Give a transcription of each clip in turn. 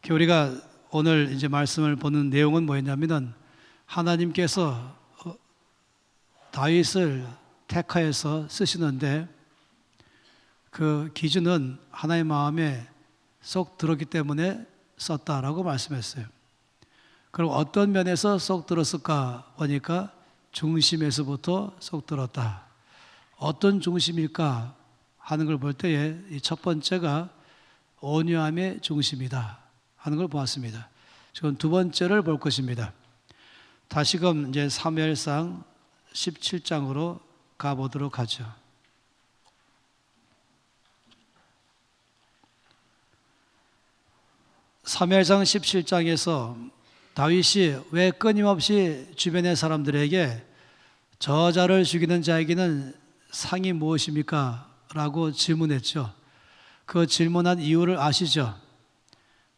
우리가 오늘 이제 말씀을 보는 내용은 뭐였냐면은 하나님께서 다윗을 택하여서 쓰시는데 그 기준은 하나님 마음에 쏙 들었기 때문에 썼다라고 말씀했어요. 그럼 어떤 면에서 쏙 들었을까 보니까 중심에서부터 쏙 들었다. 어떤 중심일까 하는 걸 볼 때에 이 첫 번째가 온유함의 중심이다 하는 걸 보았습니다. 지금 두 번째를 볼 것입니다. 다시금 이제 사무엘상 17장으로 가보도록 하죠. 사무엘상 17장에서 다윗이 왜 끊임없이 주변의 사람들에게 저자를 죽이는 자에게는 상이 무엇입니까? 라고 질문했죠. 그 질문한 이유를 아시죠?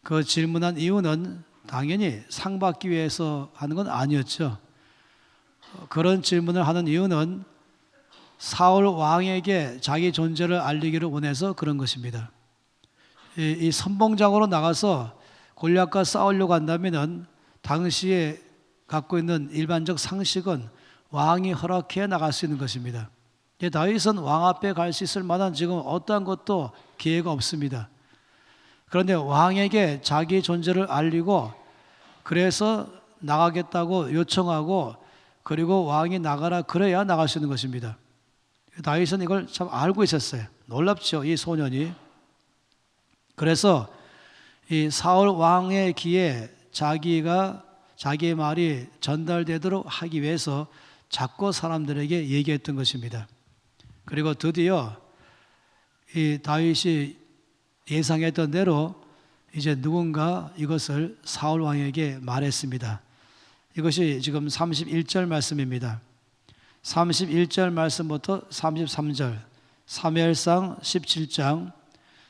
그 질문한 이유는 당연히 상 받기 위해서 하는 건 아니었죠. 그런 질문을 하는 이유는 사울 왕에게 자기 존재를 알리기를 원해서 그런 것입니다. 이 선봉장으로 나가서 골리앗과 싸우려고 한다면 당시에 갖고 있는 일반적 상식은 왕이 허락해 나갈 수 있는 것입니다. 다윗은 왕 앞에 갈 수 있을 만한 지금 어떠한 것도 기회가 없습니다. 그런데 왕에게 자기 존재를 알리고 그래서 나가겠다고 요청하고 그리고 왕이 나가라 그래야 나갈 수 있는 것입니다. 다윗은 이걸 참 알고 있었어요. 놀랍죠, 이 소년이. 그래서 이 사울 왕의 귀에 자기의 말이 전달되도록 하기 위해서 자꾸 사람들에게 얘기했던 것입니다. 그리고 드디어 이 다윗이 예상했던 대로 이제 누군가 이것을 사울 왕에게 말했습니다. 이것이 지금 31절 말씀입니다. 31절 말씀부터 33절, 사무엘상 17장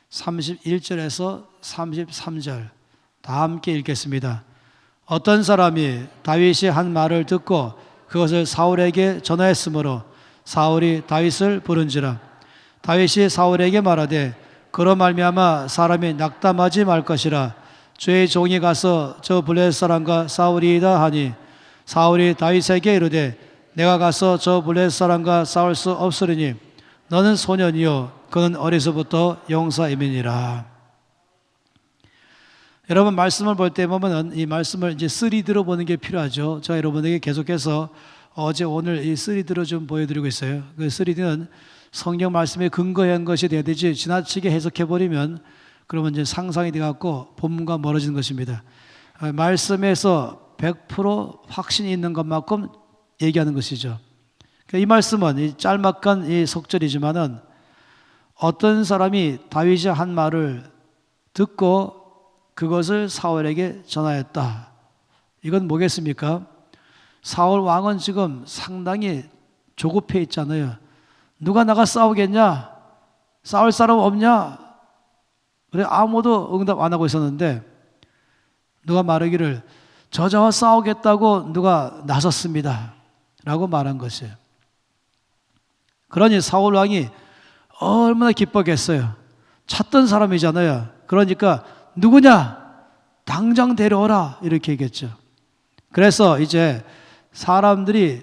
31절에서 33절 다 함께 읽겠습니다. 어떤 사람이 다윗이 한 말을 듣고 그것을 사울에게 전하였으므로 사울이 다윗을 부른지라. 다윗이 사울에게 말하되 그로 말미암아 사람이 낙담하지 말 것이라. 주의 종이 가서 저 블레셋 사람과 싸우리이다 하니 사울이 다윗에게 이르되 내가 가서 저 블레셋 사람과 싸울 수 없으리니 너는 소년이요 그는 어려서부터 용사임이니라. 여러분 말씀을 볼 때 보면은 이 말씀을 이제 3D로 보는 게 필요하죠. 제가 여러분에게 계속해서 어제 오늘 이 3D로 좀 보여드리고 있어요. 그 3D는 성경 말씀에 근거한 것이 돼야 되지 지나치게 해석해버리면 그러면 이제 상상이 돼갖고 본문과 멀어지는 것입니다. 말씀에서 100% 확신이 있는 것만큼 얘기하는 것이죠. 이 말씀은 이 짤막한 이 속절이지만은 어떤 사람이 다윗이 한 말을 듣고 그것을 사울에게 전하였다. 이건 뭐겠습니까? 사울 왕은 지금 상당히 조급해 있잖아요. 누가 나가 싸우겠냐? 싸울 사람 없냐? 그래 아무도 응답 안 하고 있었는데 누가 말하기를 저자와 싸우겠다고 누가 나섰습니다 라고 말한 것이에요. 그러니 사울 왕이 얼마나 기뻤겠어요. 찾던 사람이잖아요. 그러니까 누구냐? 당장 데려오라 이렇게 얘기했죠. 그래서 이제 사람들이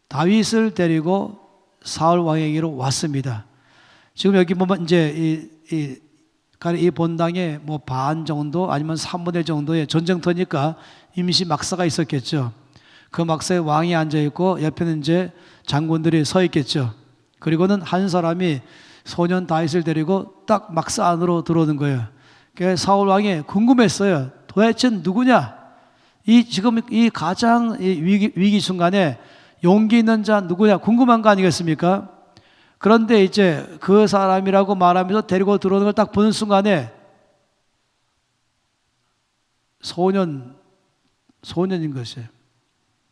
다윗을 데리고 사울 왕에게로 왔습니다. 지금 여기 보면 이제 이 본당에 뭐 반 정도 아니면 3분의 1 정도의 전쟁터니까 임시 막사가 있었겠죠. 그 막사에 왕이 앉아 있고 옆에는 이제 장군들이 서 있겠죠. 그리고는 한 사람이 소년 다윗을 데리고 딱 막사 안으로 들어오는 거예요. 그래서 사울 왕이 궁금했어요. 도대체 누구냐? 지금 이 가장 위기 순간에 용기 있는 자 누구냐? 궁금한 거 아니겠습니까? 그런데 이제 그 사람이라고 말하면서 데리고 들어오는 걸 딱 보는 순간에 소년인 것이에요.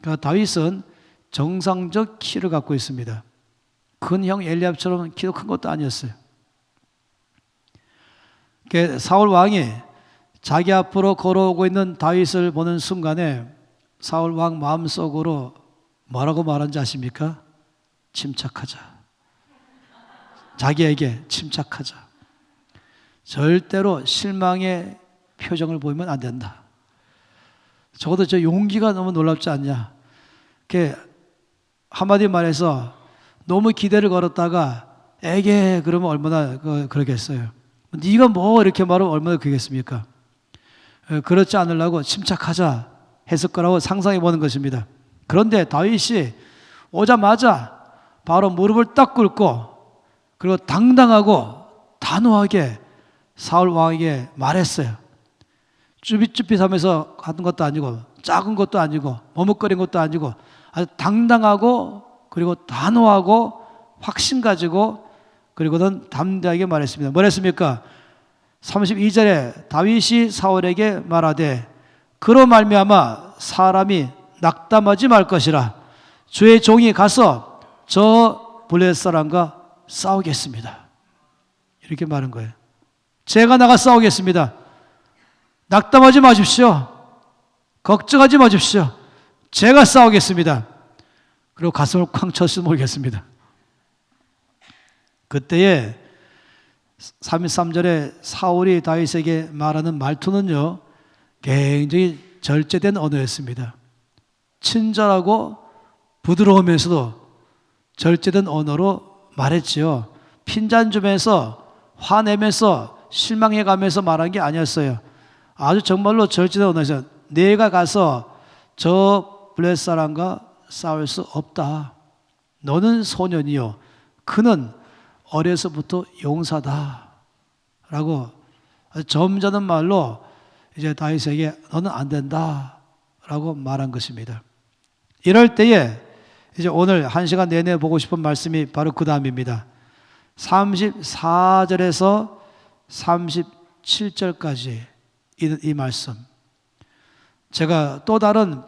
그러니까 다윗은 정상적 키를 갖고 있습니다. 큰 형 엘리압처럼 키도 큰 것도 아니었어요. 사울 왕이 자기 앞으로 걸어오고 있는 다윗을 보는 순간에 사울 왕 마음속으로 뭐라고 말한지 아십니까? 침착하자. 자기에게 침착하자. 절대로 실망의 표정을 보이면 안 된다. 적어도 저 용기가 너무 놀랍지 않냐. 이렇게 한마디 말해서 너무 기대를 걸었다가 에게 그러면 얼마나 그러겠어요. 네가 뭐 이렇게 말하면 얼마나 그러겠습니까? 그렇지 않으려고 침착하자 했을 거라고 상상해 보는 것입니다. 그런데 다윗이 오자마자 바로 무릎을 딱 꿇고 그리고 당당하고 단호하게 사울 왕에게 말했어요. 쭈삣쭈삣하면서 하는 것도 아니고 작은 것도 아니고 머뭇거린 것도 아니고 아주 당당하고 그리고 단호하고 확신 가지고 그리고는 담대하게 말했습니다. 뭐랬습니까? 32절에 다윗이 사울에게 말하되 그로 말미암아 사람이 낙담하지 말 것이라 주의 종이 가서 저 블레셋 사람과 싸우겠습니다. 이렇게 말한 거예요. 제가 나가 싸우겠습니다. 낙담하지 마십시오. 걱정하지 마십시오. 제가 싸우겠습니다. 그리고 가슴을 쾅 쳤을지 모르겠습니다. 그때에 33절에 사울이 다윗에게 말하는 말투는요, 굉장히 절제된 언어였습니다. 친절하고 부드러우면서도 절제된 언어로 말했지요. 핀잔주면서 화내면서 실망해가면서 말한 게 아니었어요. 아주 정말로 절제된 언어에서 내가 가서 저 블레셋 사람과 싸울 수 없다. 너는 소년이요 그는 어려서부터 용사다 라고 아주 점잖은 말로 이제 다윗에게 너는 안 된다 라고 말한 것입니다. 이럴 때에 이제 오늘 한 시간 내내 보고 싶은 말씀이 바로 그 다음입니다. 34절에서 37절까지 이 말씀. 제가 또 다른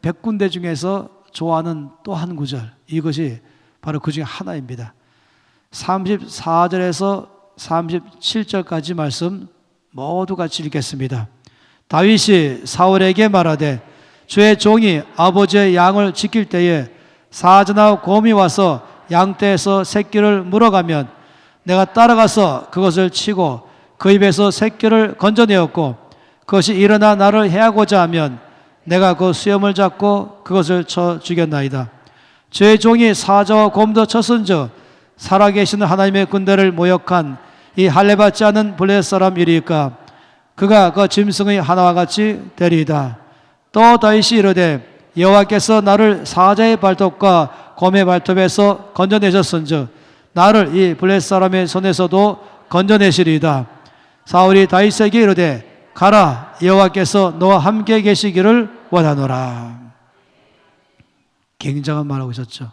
100군데 중에서 좋아하는 또 한 구절, 이것이 바로 그 중에 하나입니다. 34절에서 37절까지 말씀 모두 같이 읽겠습니다. 다윗이 사울에게 말하되 주의 종이 아버지의 양을 지킬 때에 사자나 곰이 와서 양떼에서 새끼를 물어가면 내가 따라가서 그것을 치고 그 입에서 새끼를 건져내었고 그것이 일어나 나를 해하고자 하면 내가 그 수염을 잡고 그것을 쳐 죽였나이다. 주의 종이 사자와 곰도 쳤은즉 살아계시는 하나님의 군대를 모욕한 이 할례받지 않은 블레셋 사람 이리까 그가 그 짐승의 하나와 같이 되리이다. 또 다윗이 이르되 여호와께서 나를 사자의 발톱과 곰의 발톱에서 건져내셨은즉 나를 이 블레셋 사람의 손에서도 건져내시리이다. 사울이 다윗에게 이르되 가라 여호와께서 너와 함께 계시기를 원하노라. 굉장한 말하고 있었죠.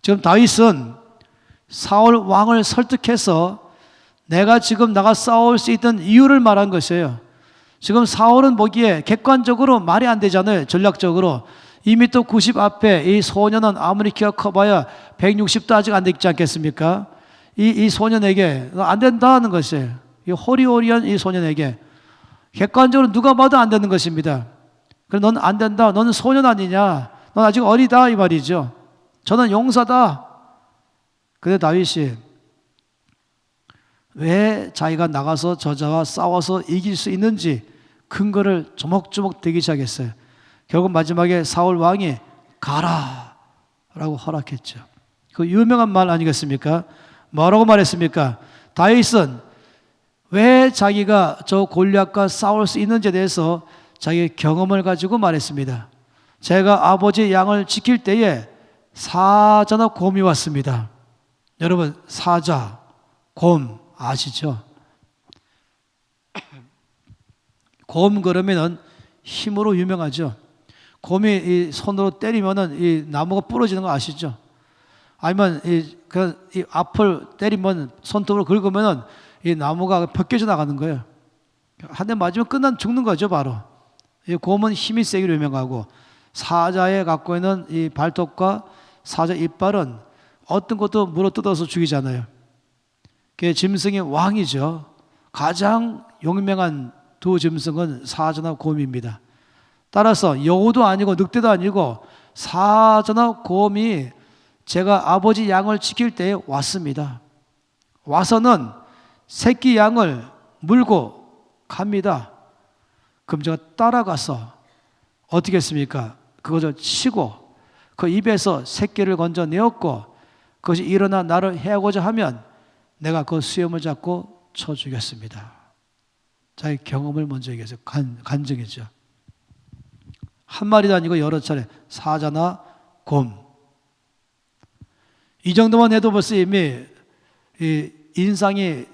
지금 다윗은 사울 왕을 설득해서 내가 지금 나가 싸울 수 있던 이유를 말한 것이에요. 지금 사울은 보기에 객관적으로 말이 안 되잖아요. 전략적으로 2m 90 앞에 이 소년은 아무리 키가 커봐야 160도 아직 안 되지 않겠습니까? 이 소년에게 안 된다는 것이에요. 이 호리호리한 이 소년에게 객관적으로 누가 봐도 안 되는 것입니다. 그래 넌 안 된다. 너는 소년 아니냐? 넌 아직 어리다 이 말이죠. 저는 용사다. 근데 다윗이 왜 자기가 나가서 저자와 싸워서 이길 수 있는지 근거를 조목조목 대기 시작했어요. 결국 마지막에 사울 왕이 가라 라고 허락했죠. 그 유명한 말 아니겠습니까? 뭐라고 말했습니까? 다윗은 왜 자기가 저 골리앗과 싸울 수 있는지에 대해서 자기의 경험을 가지고 말했습니다. 제가 아버지의 양을 지킬 때에 사자나 곰이 왔습니다. 여러분 사자, 곰 아시죠? 곰 그러면은 힘으로 유명하죠. 곰이 이 손으로 때리면은 이 나무가 부러지는 거 아시죠? 아니면 이 앞을 때리면 손톱으로 긁으면은 이 나무가 벗겨져 나가는 거예요. 한 대 맞으면 죽는 거죠, 바로. 이 곰은 힘이 세기로 유명하고 사자에 갖고 있는 이 발톱과 사자 이빨은 어떤 것도 물어 뜯어서 죽이잖아요. 그게 짐승의 왕이죠. 가장 용맹한 두 짐승은 사자나 곰입니다. 따라서 여우도 아니고 늑대도 아니고 사자나 곰이 제가 아버지 양을 지킬 때에 왔습니다. 와서는 새끼 양을 물고 갑니다. 그럼 제가 따라가서 어떻게 했습니까? 그것을 치고 그 입에서 새끼를 건져내었고 그것이 일어나 나를 해하고자 하면 내가 그 수염을 잡고 쳐 죽였습니다. 자기 경험을 먼저 얘기해서 간증했죠. 한 마리도 아니고 여러 차례 사자나 곰. 이 정도만 해도 벌써 이미 인상이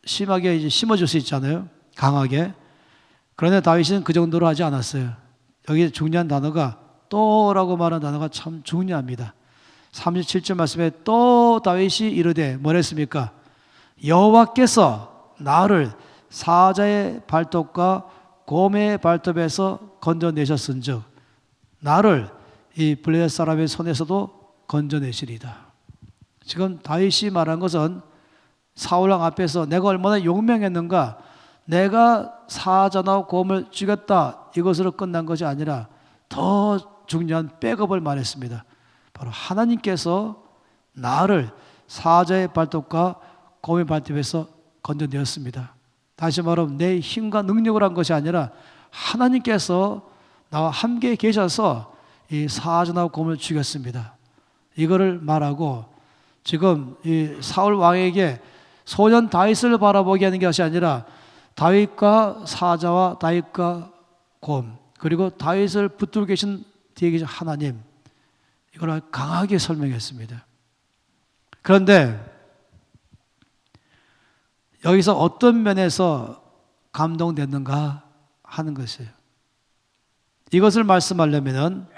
심하게 이제 심어질 수 있잖아요. 강하게. 그런데 다윗은 그 정도로 하지 않았어요. 여기 중요한 단어가 또라고 말하는 단어가 참 중요합니다. 37절 말씀에 또 다윗이 이르되 뭐랬습니까? 여호와께서 나를 사자의 발톱과 곰의 발톱에서 건져내셨은즉 나를 이 블레셋 사람의 손에서도 건져내시리다. 지금 다윗이 말한 것은 사울왕 앞에서 내가 얼마나 용맹했는가, 내가 사자나 곰을 죽였다, 이것으로 끝난 것이 아니라 더 중요한 백업을 말했습니다. 바로 하나님께서 나를 사자의 발톱과 곰의 발톱에서 건져내었습니다. 다시 말하면 내 힘과 능력을 한 것이 아니라 하나님께서 나와 함께 계셔서 이 사자나 곰을 죽였습니다. 이거를 말하고 지금 이 사울 왕에게 소년 다윗을 바라보게 하는 것이 아니라 다윗과 사자와 다윗과 곰, 그리고 다윗을 붙들고 계신 뒤에 계신 하나님, 이걸 강하게 설명했습니다. 그런데 여기서 어떤 면에서 감동됐는가 하는 것이에요. 이것을 말씀하려면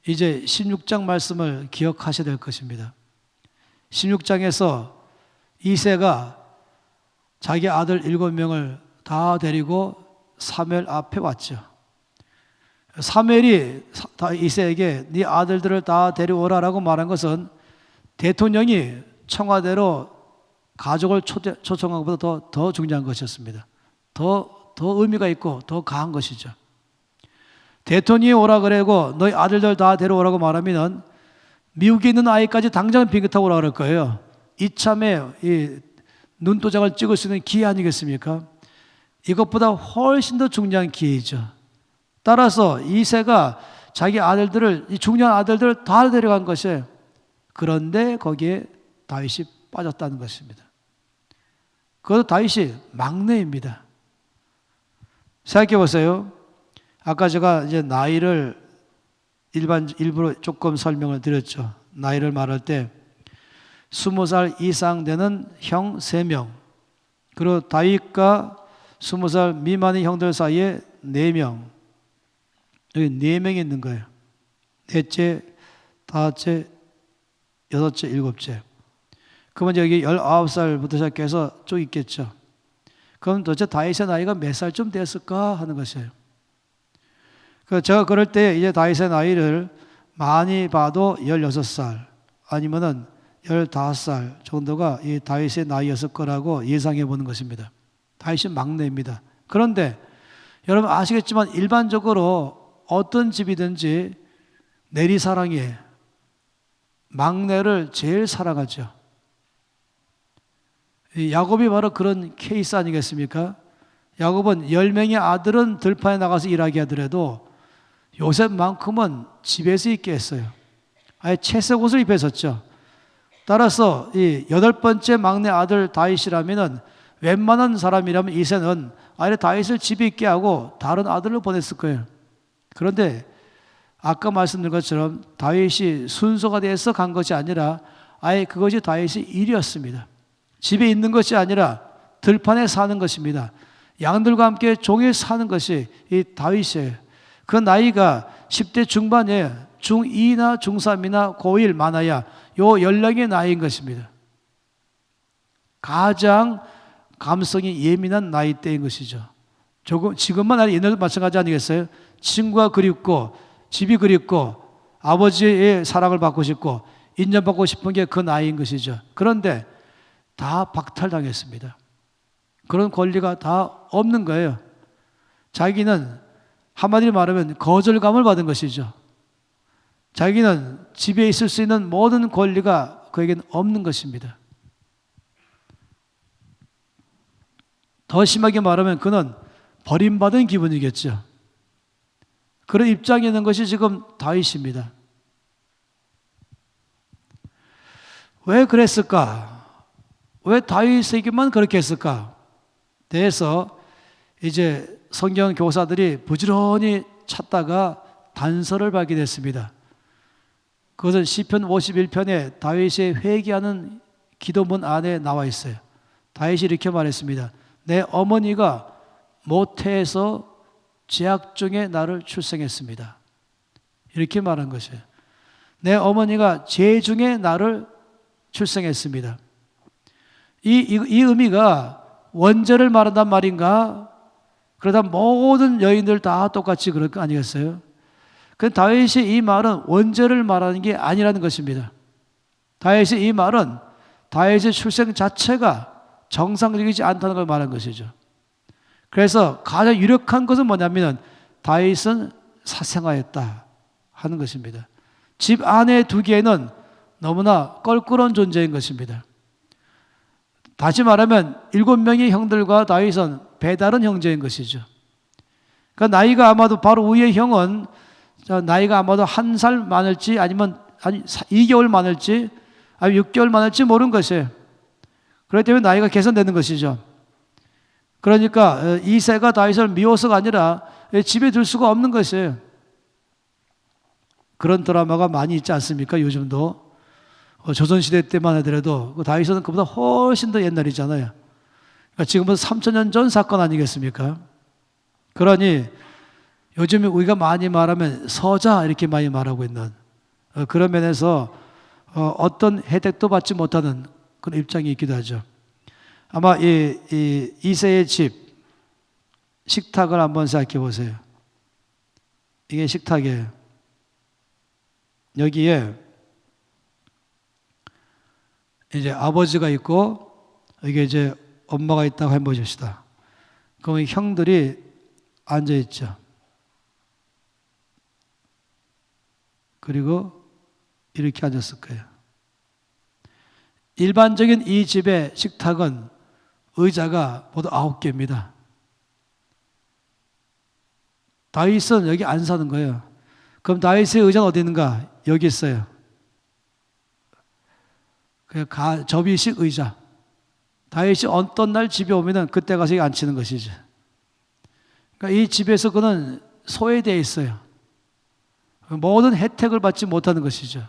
이제 16장 말씀을 기억하셔야 될 것입니다. 16장에서 이새가 자기 아들 7명을 다 데리고 사무엘 앞에 왔죠. 사무엘이 이새에게 네 아들들을 다 데려오라라고 말한 것은 대통령이 청와대로 가족을 초청한 것보다 더 중요한 것이었습니다. 더 의미가 있고 더 강한 것이죠. 대통령이 오라 그러고 너희 아들들 다 데려오라고 말하면 미국에 있는 아이까지 당장 비행기 타고 오라 그럴 거예요. 이참에 이 눈도장을 찍을 수 있는 기회 아니겠습니까? 이것보다 훨씬 더 중요한 기회이죠. 따라서 이새가 자기 아들들을, 이 중요한 아들들을 다 데려간 것이에요. 그런데 거기에 다윗이 빠졌다는 것입니다. 그것도 다윗이 막내입니다. 생각해 보세요. 아까 제가 이제 나이를 일부러 조금 설명을 드렸죠. 나이를 말할 때 20살 이상 되는 형 3명, 그리고 다윗과 20살 미만의 형들 사이에 4명, 여기 4명이 있는 거예요. 넷째, 다섯째, 여섯째, 일곱째. 그러면 여기 19살부터 시작해서 쭉 있겠죠. 그럼 도대체 다윗의 나이가 몇 살쯤 됐을까 하는 것이에요. 제가 그럴 때 이제 다윗의 나이를 많이 봐도 16살 아니면은 15살 정도가 이 다윗의 나이였을 거라고 예상해 보는 것입니다. 다윗이 막내입니다. 그런데 여러분 아시겠지만 일반적으로 어떤 집이든지 내리사랑에 막내를 제일 사랑하죠. 야곱이 바로 그런 케이스 아니겠습니까? 야곱은 10명의 아들은 들판에 나가서 일하게 하더라도 요셉만큼은 집에서 있게 했어요. 아예 채색 옷을 입혔었죠. 따라서 이 8번째 막내 아들 다윗이라면은 웬만한 사람이라면 이새는 아예 다윗을 집에 있게 하고 다른 아들을 보냈을 거예요. 그런데 아까 말씀드린 것처럼 다윗이 순서가 돼서 간 것이 아니라 아예 그것이 다윗의 일이었습니다. 집에 있는 것이 아니라 들판에 사는 것입니다. 양들과 함께 종일 사는 것이 이 다윗이에요. 그 나이가 10대 중반에 중2나 중3이나 고1 많아야 요 연령의 나이인 것입니다. 가장 감성이 예민한 나이대인 것이죠. 지금만 아니라 옛날도 마찬가지 아니겠어요? 친구가 그립고 집이 그립고 아버지의 사랑을 받고 싶고 인정받고 싶은 게 그 나이인 것이죠. 그런데 다 박탈당했습니다. 그런 권리가 다 없는 거예요. 자기는 한마디로 말하면 거절감을 받은 것이죠. 자기는 집에 있을 수 있는 모든 권리가 그에게는 없는 것입니다. 더 심하게 말하면 그는 버림받은 기분이겠죠. 그런 입장에 있는 것이 지금 다윗입니다. 왜 그랬을까? 왜 다윗에게만 그렇게 했을까? 대해서 이제 성경 교사들이 부지런히 찾다가 단서를 발견했습니다. 그것은 시편 51편에 다윗이 회개하는 기도문 안에 나와 있어요. 다윗이 이렇게 말했습니다. 내 어머니가 모태에서 죄악 중에 나를 출생했습니다. 이렇게 말한 것이에요. 내 어머니가 죄 중에 나를 출생했습니다. 이 의미가 원죄를 말한단 말인가? 그러다 모든 여인들 다 똑같이 그럴 거 아니겠어요? 그 다윗이 이 말은 원죄를 말하는 게 아니라는 것입니다. 다윗이 이 말은 다윗의 출생 자체가 정상적이지 않다는 걸 말한 것이죠. 그래서 가장 유력한 것은 뭐냐면 다윗은 사생아였다 하는 것입니다. 집 안에 두기에는 너무나 껄끄러운 존재인 것입니다. 다시 말하면 7명의 형들과 다윗은 배다른 형제인 것이죠. 그러니까 나이가 아마도 바로 위의 형은 나이가 아마도 1살 많을지 아니면 2개월 많을지 아니면 6개월 많을지 모르는 것이에요. 그렇기 때문에 나이가 계산되는 것이죠. 그러니까 이새가 다윗을 미워서가 아니라 집에 둘 수가 없는 것이에요. 그런 드라마가 많이 있지 않습니까? 요즘도 조선시대 때만 하더라도 다윗은 그보다 훨씬 더 옛날이잖아요. 그러니까 지금부터 3000년 전 사건 아니겠습니까? 그러니 요즘에 우리가 많이 말하면 서자 이렇게 많이 말하고 있는 그런 면에서 어떤 혜택도 받지 못하는 그런 입장이 있기도 하죠. 아마 이새의 집 식탁을 한번 생각해 보세요. 이게 식탁이에요. 여기에 이제 아버지가 있고 이게 이제 엄마가 있다고 해보십시다. 그러면 형들이 앉아 있죠. 그리고 이렇게 앉았을 거예요. 일반적인 이 집의 식탁은 의자가 모두 9개입니다. 다윗은 여기 안 사는 거예요. 그럼 다윗의 의자는 어디 있는가? 여기 있어요. 접이식 의자. 다윗이 어떤 날 집에 오면은 그때 가서 여기 앉히는 것이죠. 그러니까 이 집에서 그는 소외되어 있어요. 모든 혜택을 받지 못하는 것이죠.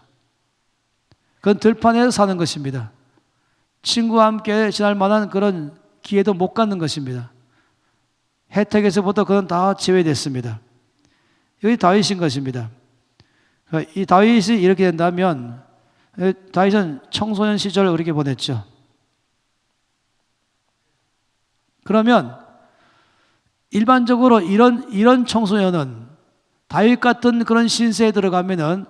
그건 들판에서 사는 것입니다. 친구와 함께 지날 만한 그런 기회도 못 갖는 것입니다. 혜택에서부터 그는 다 제외됐습니다. 여기 다윗인 것입니다. 이 다윗이 이렇게 된다면 다윗은 청소년 시절을 그렇게 보냈죠. 그러면 일반적으로 이런 청소년은 다윗 같은 그런 신세에 들어가면은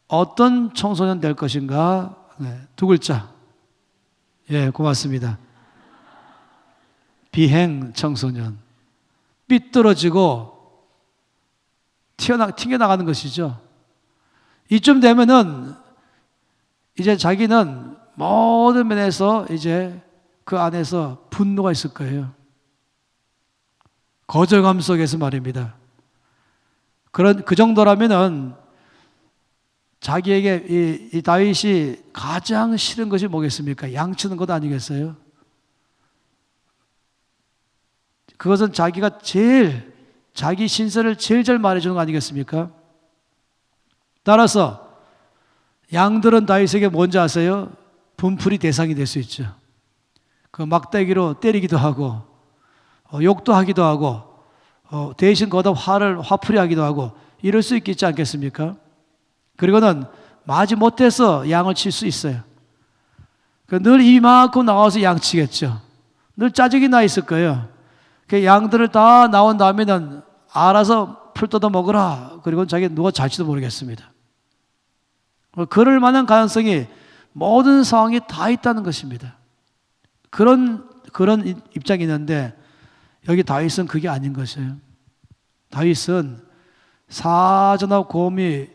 어떤 청소년 될 것인가? 네, 2글자. 예, 고맙습니다. 비행 청소년. 삐뚤어지고 튕겨나가는 것이죠. 이쯤 되면은 이제 자기는 모든 면에서 이제 그 안에서 분노가 있을 거예요. 거절감 속에서 말입니다. 그 정도라면은 자기에게 이 다윗이 가장 싫은 것이 뭐겠습니까? 양치는 것 아니겠어요? 그것은 자기가 자기 신세를 제일 잘 말해주는 거 아니겠습니까? 따라서 양들은 다윗에게 뭔지 아세요? 분풀이 대상이 될 수 있죠. 그 막대기로 때리기도 하고 욕도 하기도 하고 대신 거기다 화풀이 하기도 하고 이럴 수 있지 않겠습니까? 그리고는 마지 못해서 양을 칠 수 있어요. 늘 이만큼 나와서 양치겠죠. 늘 짜증이 나 있을 거예요. 그 양들을 다 나온 다음에는 알아서 풀 뜯어 먹으라. 그리고 자기 누가 잘지도 모르겠습니다. 그럴 만한 가능성이 모든 상황이 다 있다는 것입니다. 그런 입장이 있는데 여기 다윗은 그게 아닌 것이에요. 다윗은 사전하고 고음이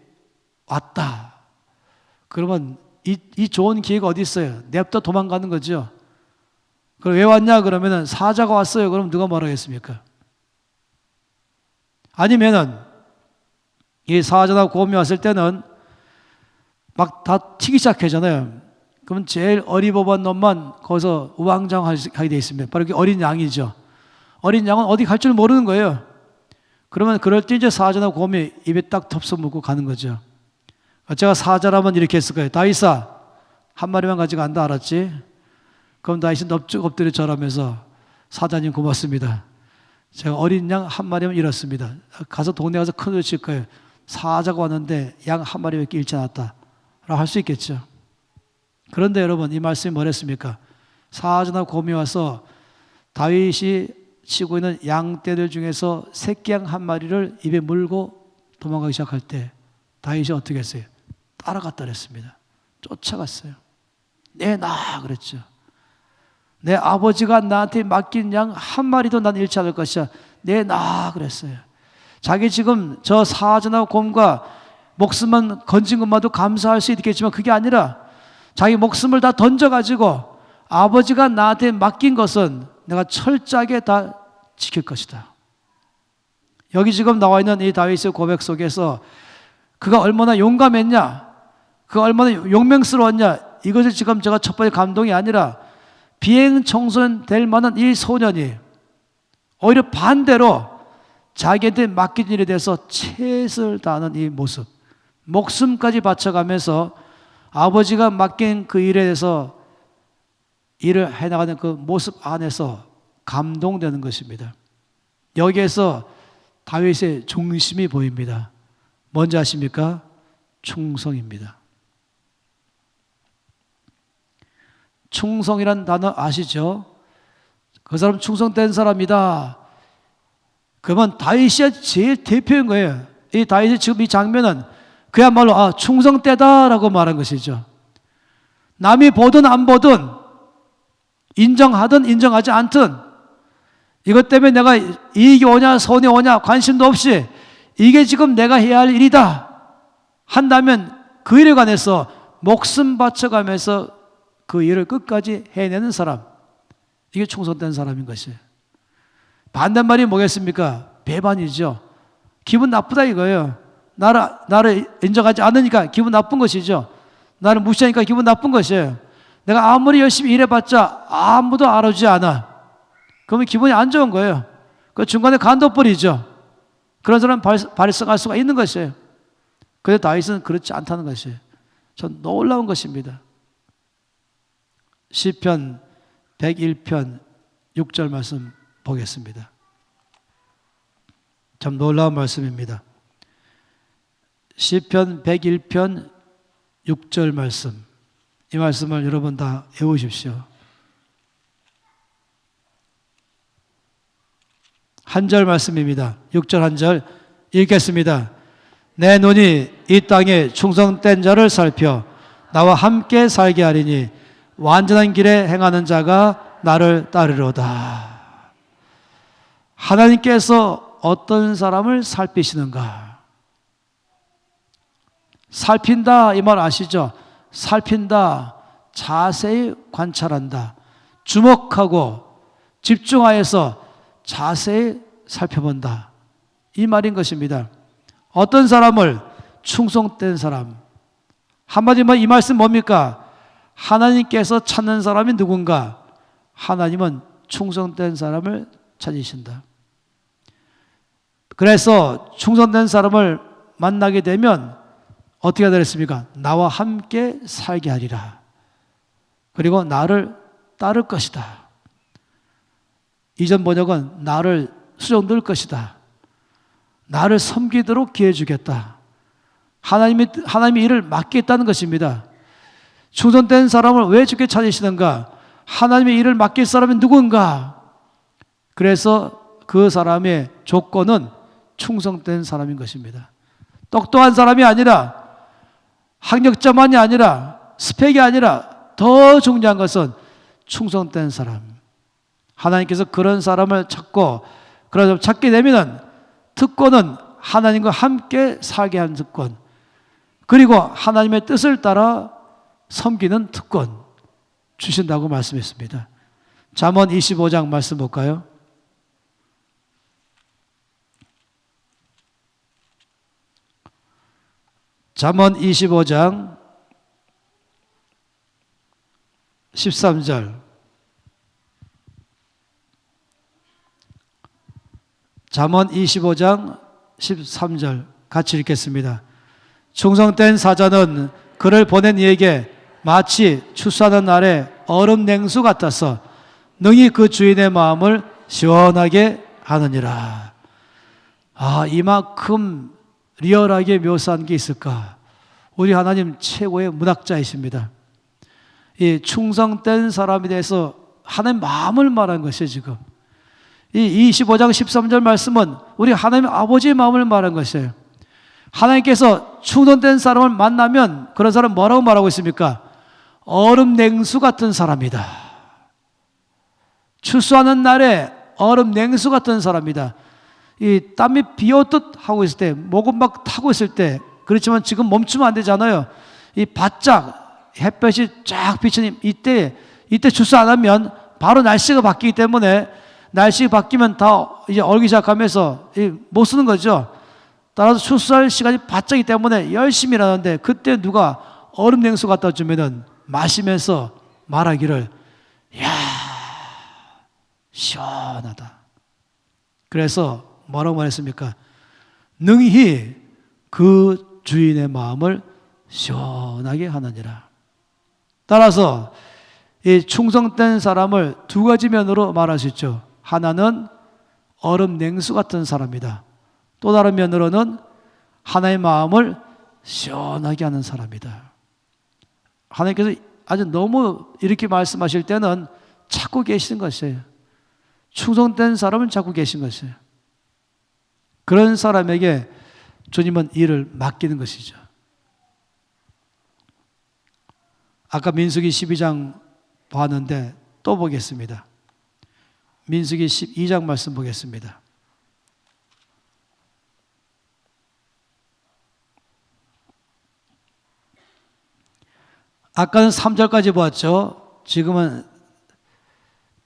왔다. 그러면 이 좋은 기회가 어디 있어요? 냅다 도망가는 거죠. 그럼 왜 왔냐 그러면은 사자가 왔어요. 그럼 누가 뭐라 하겠습니까? 아니면은 이 사자나 곰이 왔을 때는 막 다 튀기 시작하잖아요. 그러면 제일 어리버번 놈만 거기서 우왕좌왕하게 돼 있습니다. 바로 그 어린 양이죠. 어린 양은 어디 갈 줄 모르는 거예요. 그러면 그럴 때 이제 사자나 곰이 입에 딱 덥석물고 가는 거죠. 제가 사자라면 이렇게 했을 거예요. 다윗아, 한 마리만 가지고 간다, 알았지? 그럼 다윗이 넙죽 엎드려 절하면서 사자님 고맙습니다. 제가 어린 양 한 마리만 잃었습니다. 가서 동네 가서 큰 소리 칠 거예요. 사자가 왔는데 양 한 마리밖에 잃지 않았다 라고 할 수 있겠죠. 그런데 여러분, 이 말씀이 뭐랬습니까? 사자나 곰이 와서 다윗이 치고 있는 양떼들 중에서 새끼 양 한 마리를 입에 물고 도망가기 시작할 때 다윗이 어떻게 했어요? 따라갔다 그랬습니다. 쫓아갔어요. 내놔 그랬죠. 내 아버지가 나한테 맡긴 양 한 마리도 난 잃지 않을 것이야. 내놔 그랬어요. 자기 지금 저 사자나 곰과 목숨만 건진 것만도 감사할 수 있겠지만 그게 아니라 자기 목숨을 다 던져가지고 아버지가 나한테 맡긴 것은 내가 철저하게 다 지킬 것이다. 여기 지금 나와 있는 이 다윗의 고백 속에서 그가 얼마나 용감했냐, 그가 얼마나 용맹스러웠냐, 이것을 지금 제가 첫 번째 감동이 아니라 비행 청소년 될 만한 이 소년이 오히려 반대로 자기한테 맡긴 일에 대해서 최선을 다하는 이 모습, 목숨까지 바쳐가면서 아버지가 맡긴 그 일에 대해서 일을 해나가는 그 모습 안에서 감동되는 것입니다. 여기에서 다윗의 중심이 보입니다. 뭔지 아십니까? 충성입니다. 충성이란 단어 아시죠? 그 사람 충성된 사람이다. 그러면 다윗이 제일 대표인 거예요. 이 다윗이 지금 이 장면은 그야말로 충성되다라고 말한 것이죠. 남이 보든 안 보든 인정하든 인정하지 않든 이것 때문에 내가 이익이 오냐 손이 오냐 관심도 없이 이게 지금 내가 해야 할 일이다 한다면 그 일에 관해서 목숨 바쳐가면서 그 일을 끝까지 해내는 사람, 이게 충성된 사람인 것이에요. 반대말이 뭐겠습니까? 배반이죠. 기분 나쁘다 이거예요. 나를 인정하지 않으니까 기분 나쁜 것이죠. 나를 무시하니까 기분 나쁜 것이에요. 내가 아무리 열심히 일해봤자 아무도 알아주지 않아. 그러면 기분이 안 좋은 거예요. 그 중간에 간도버리죠. 그런 사람 발생할 수가 있는 것이에요. 그런데 다윗은 그렇지 않다는 것이에요. 전 놀라운 것입니다. 시편 101편 6절 말씀 보겠습니다. 참 놀라운 말씀입니다. 시편 101편 6절 말씀, 이 말씀을 여러분 다 외우십시오. 한 절 말씀입니다. 6절 한 절 읽겠습니다. 내 눈이 이 땅에 충성된 자를 살펴 나와 함께 살게 하리니 완전한 길에 행하는 자가 나를 따르리로다. 하나님께서 어떤 사람을 살피시는가? 살핀다 이 말 아시죠? 살핀다, 자세히 관찰한다, 주목하고 집중하여서 자세히 살펴본다, 이 말인 것입니다. 어떤 사람을? 충성된 사람. 한마디로 이 말씀 뭡니까? 하나님께서 찾는 사람이 누군가? 하나님은 충성된 사람을 찾으신다. 그래서 충성된 사람을 만나게 되면 어떻게 되겠습니까? 나와 함께 살게 하리라. 그리고 나를 따를 것이다. 이전 번역은 나를 수종들 것이다. 나를 섬기도록 기회 주겠다. 하나님이 일을 맡겠다는 것입니다. 충성된 사람을 왜 주께 찾으시는가? 하나님의 일을 맡길 사람이 누군가? 그래서 그 사람의 조건은 충성된 사람인 것입니다. 똑똑한 사람이 아니라, 학력자만이 아니라, 스펙이 아니라 더 중요한 것은 충성된 사람. 하나님께서 그런 사람을 찾고 그런 사람을 찾게 되면 특권은 하나님과 함께 살게 하는 특권, 그리고 하나님의 뜻을 따라 섬기는 특권 주신다고 말씀했습니다. 잠언 25장 말씀 볼까요? 잠언 25장 13절. 잠언 25장 13절 같이 읽겠습니다. 충성된 사자는 그를 보낸 이에게 마치 추수하는 날에 얼음 냉수 같아서 능히 그 주인의 마음을 시원하게 하느니라. 이만큼 리얼하게 묘사한 게 있을까? 우리 하나님 최고의 문학자이십니다. 이 충성된 사람에 대해서 하나님 마음을 말한 것이에요. 지금 이 25장 13절 말씀은 우리 하나님 아버지의 마음을 말한 것이에요. 하나님께서 충성된 사람을 만나면 그런 사람 뭐라고 말하고 있습니까? 얼음 냉수 같은 사람이다. 추수하는 날에 얼음 냉수 같은 사람이다. 이 땀이 비오듯 하고 있을 때, 목은 막 타고 있을 때, 그렇지만 지금 멈추면 안 되잖아요. 이 바짝 햇볕이 쫙 비치는 이때 추수 안 하면 바로 날씨가 바뀌기 때문에, 날씨가 바뀌면 다 이제 얼기 시작하면서 못 쓰는 거죠. 따라서 추수할 시간이 바짝이기 때문에 열심히 일하는데, 그때 누가 얼음 냉수 갖다 주면은 마시면서 말하기를, 이야, 시원하다. 그래서 뭐라고 말했습니까? 능히 그 주인의 마음을 시원하게 하느니라. 따라서 이 충성된 사람을 두 가지 면으로 말할 수 있죠. 하나는 얼음 냉수 같은 사람이다. 또 다른 면으로는 하나의 마음을 시원하게 하는 사람이다. 하나님께서 아주 너무 이렇게 말씀하실 때는 찾고 계시는 것이에요. 충성된 사람을 찾고 계신 것이에요. 그런 사람에게 주님은 일을 맡기는 것이죠. 아까 민수기 12장 봤는데 또 보겠습니다. 민수기 12장 말씀 보겠습니다. 아까는 3절까지 보았죠. 지금은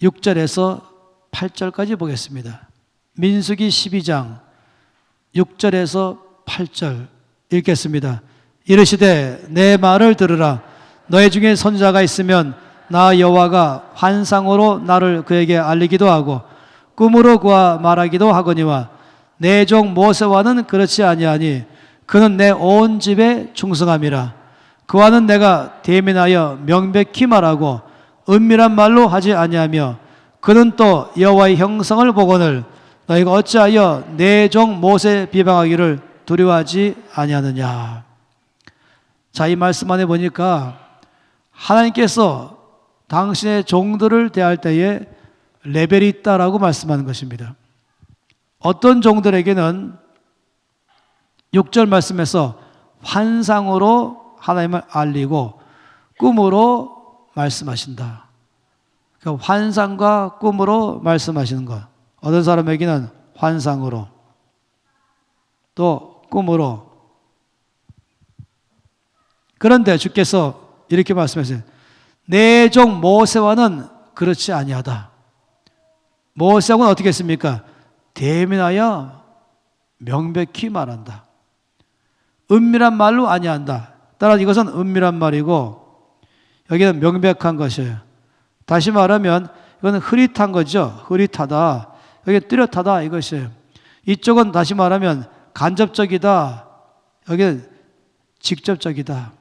6절에서 8절까지 보겠습니다. 민수기 12장 6절에서 8절 읽겠습니다. 이르시되 내 말을 들으라. 너희 중에 선지자가 있으면 나 여호와가 환상으로 나를 그에게 알리기도 하고 꿈으로 그와 말하기도 하거니와 내 종 모세와는 그렇지 아니하니 그는 내 온 집에 충성함이라. 그와는 내가 대면하여 명백히 말하고 은밀한 말로 하지 아니하며 그는 또 여호와의 형상을 보거늘 너희가 어찌하여 내 종 모세 비방하기를 두려워하지 아니하느냐. 자, 이 말씀 안에 보니까 하나님께서 당신의 종들을 대할 때에 레벨이 있다라고 말씀하는 것입니다. 어떤 종들에게는 6절 말씀에서 환상으로 하나님을 알리고 꿈으로 말씀하신다. 그러니까 환상과 꿈으로 말씀하시는 것. 어떤 사람에게는 환상으로 또 꿈으로. 그런데 주께서 이렇게 말씀하세요. 내 종 모세와는 그렇지 아니하다. 모세하고는 어떻게 했습니까? 대면하여 명백히 말한다. 은밀한 말로 아니한다. 따라서 이것은 은밀한 말이고 여기는 명백한 것이에요. 다시 말하면 이거는 흐릿한 거죠. 흐릿하다. 여기 뚜렷하다 이것이에요. 이쪽은 다시 말하면 간접적이다. 여기는 직접적이다.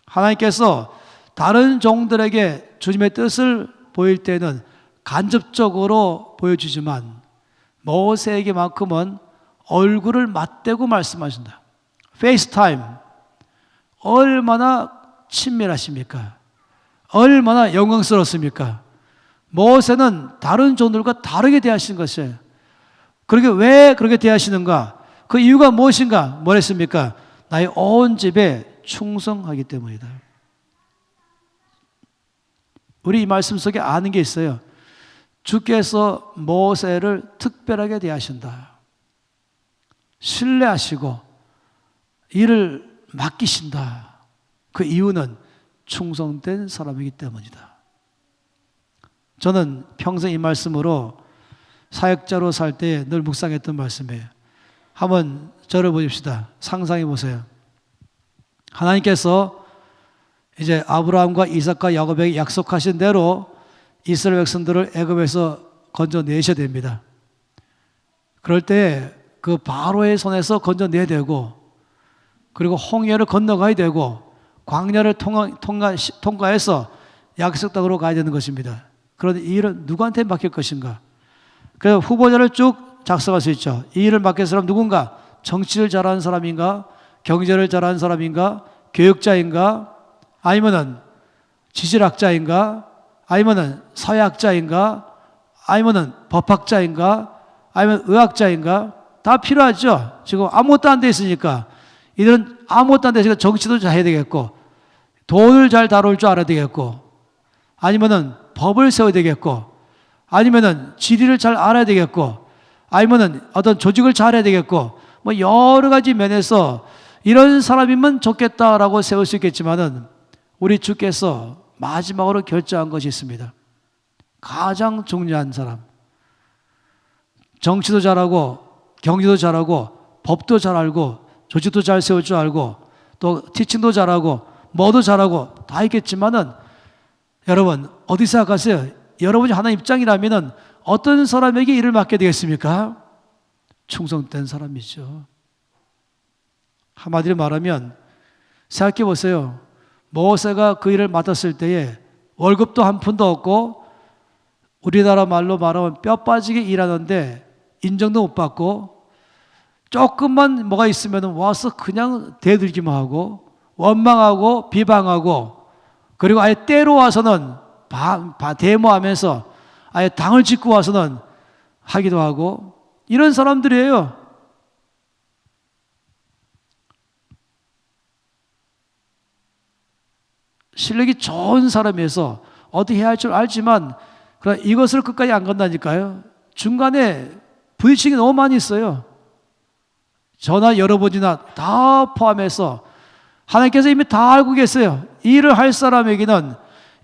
하나님께서 다른 종들에게 주님의 뜻을 보일 때는 간접적으로 보여주지만 모세에게만큼은 얼굴을 맞대고 말씀하신다. 페이스타임. 얼마나 친밀하십니까? 얼마나 영광스럽습니까? 모세는 다른 종들과 다르게 대하시는 것이에요. 그렇게 왜 그렇게 대하시는가? 그 이유가 무엇인가? 뭐랬습니까? 나의 온 집에 충성하기 때문이다. 우리 이 말씀 속에 아는 게 있어요. 주께서 모세를 특별하게 대하신다. 신뢰하시고 일을 맡기신다. 그 이유는 충성된 사람이기 때문이다. 저는 평생 이 말씀으로 사역자로 살 때 늘 묵상했던 말씀이에요. 한번 저를 보십시다. 상상해 보세요. 하나님께서 이제 아브라함과 이삭과 야곱에게 약속하신 대로 이스라엘 백성들을 애굽에서 건져내셔야 됩니다. 그럴 때 그 바로의 손에서 건져내야 되고, 그리고 홍해를 건너가야 되고, 광야를 통과해서 약속 땅으로 가야 되는 것입니다. 그런데 이 일은 누구한테 맡길 것인가? 그래서 후보자를 쭉 작성할 수 있죠. 이 일을 맡길 사람 누군가? 정치를 잘하는 사람인가? 경제를 잘하는 사람인가? 교육자인가? 아니면은 지질학자인가? 아니면은 사회학자인가? 아니면은 법학자인가? 아니면 의학자인가? 다 필요하죠. 지금 아무것도 안 돼 있으니까. 이들은 아무것도 안 돼 있으니까 정치도 잘 해야 되겠고, 돈을 잘 다룰 줄 알아야 되겠고, 아니면은 법을 세워야 되겠고, 아니면은 지리를 잘 알아야 되겠고, 아니면은 어떤 조직을 잘 해야 되겠고, 뭐 여러 가지 면에서 이런 사람이면 좋겠다라고 세울 수 있겠지만은 우리 주께서 마지막으로 결정한 것이 있습니다. 가장 중요한 사람. 정치도 잘하고, 경제도 잘하고, 법도 잘 알고, 조직도 잘 세울 줄 알고, 또 티칭도 잘하고, 뭐도 잘하고 다 있겠지만은 여러분 어디 생각하세요? 여러분이 하나님 입장이라면은 어떤 사람에게 일을 맡게 되겠습니까? 충성된 사람이죠. 한마디로 말하면 생각해 보세요. 모세가 그 일을 맡았을 때에 월급도 한 푼도 없고, 우리나라 말로 말하면 뼈 빠지게 일하는데 인정도 못 받고, 조금만 뭐가 있으면 와서 그냥 대들기만 하고 원망하고 비방하고, 그리고 아예 때로 와서는 데모하면서 아예 당을 짓고 와서는 하기도 하고, 이런 사람들이에요. 실력이 좋은 사람이어서 어떻게 해야 할 줄 알지만 그러나 이것을 끝까지 안 건다니까요. 중간에 부딪히기 너무 많이 있어요. 저나 여러분이나 다 포함해서 하나님께서 이미 다 알고 계세요. 이 일을 할 사람에게는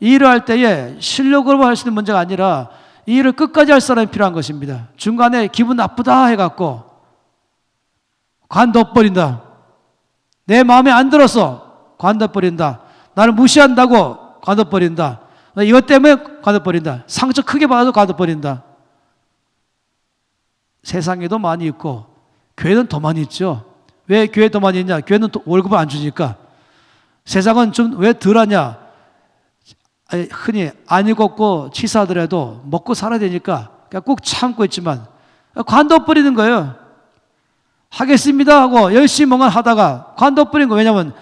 이 일을 할 때에 실력으로 할 수 있는 문제가 아니라 이 일을 끝까지 할 사람이 필요한 것입니다. 중간에 기분 나쁘다 해갖고 관둬버린다. 내 마음에 안 들어서 관둬버린다. 나를 무시한다고 관둬버린다. 이것 때문에 관둬버린다. 상처 크게 받아서 관둬버린다. 세상에도 많이 있고 교회는 더 많이 있죠. 왜 교회 더 많이 있냐? 교회는 월급을 안 주니까. 세상은 좀 왜 덜하냐? 흔히 안 익었고 치사하더라도 먹고 살아야 되니까 그냥 꼭 참고 있지만 관둬버리는 거예요. 하겠습니다 하고 열심히 뭔가 하다가 관둬버리는 거예요. 왜냐하면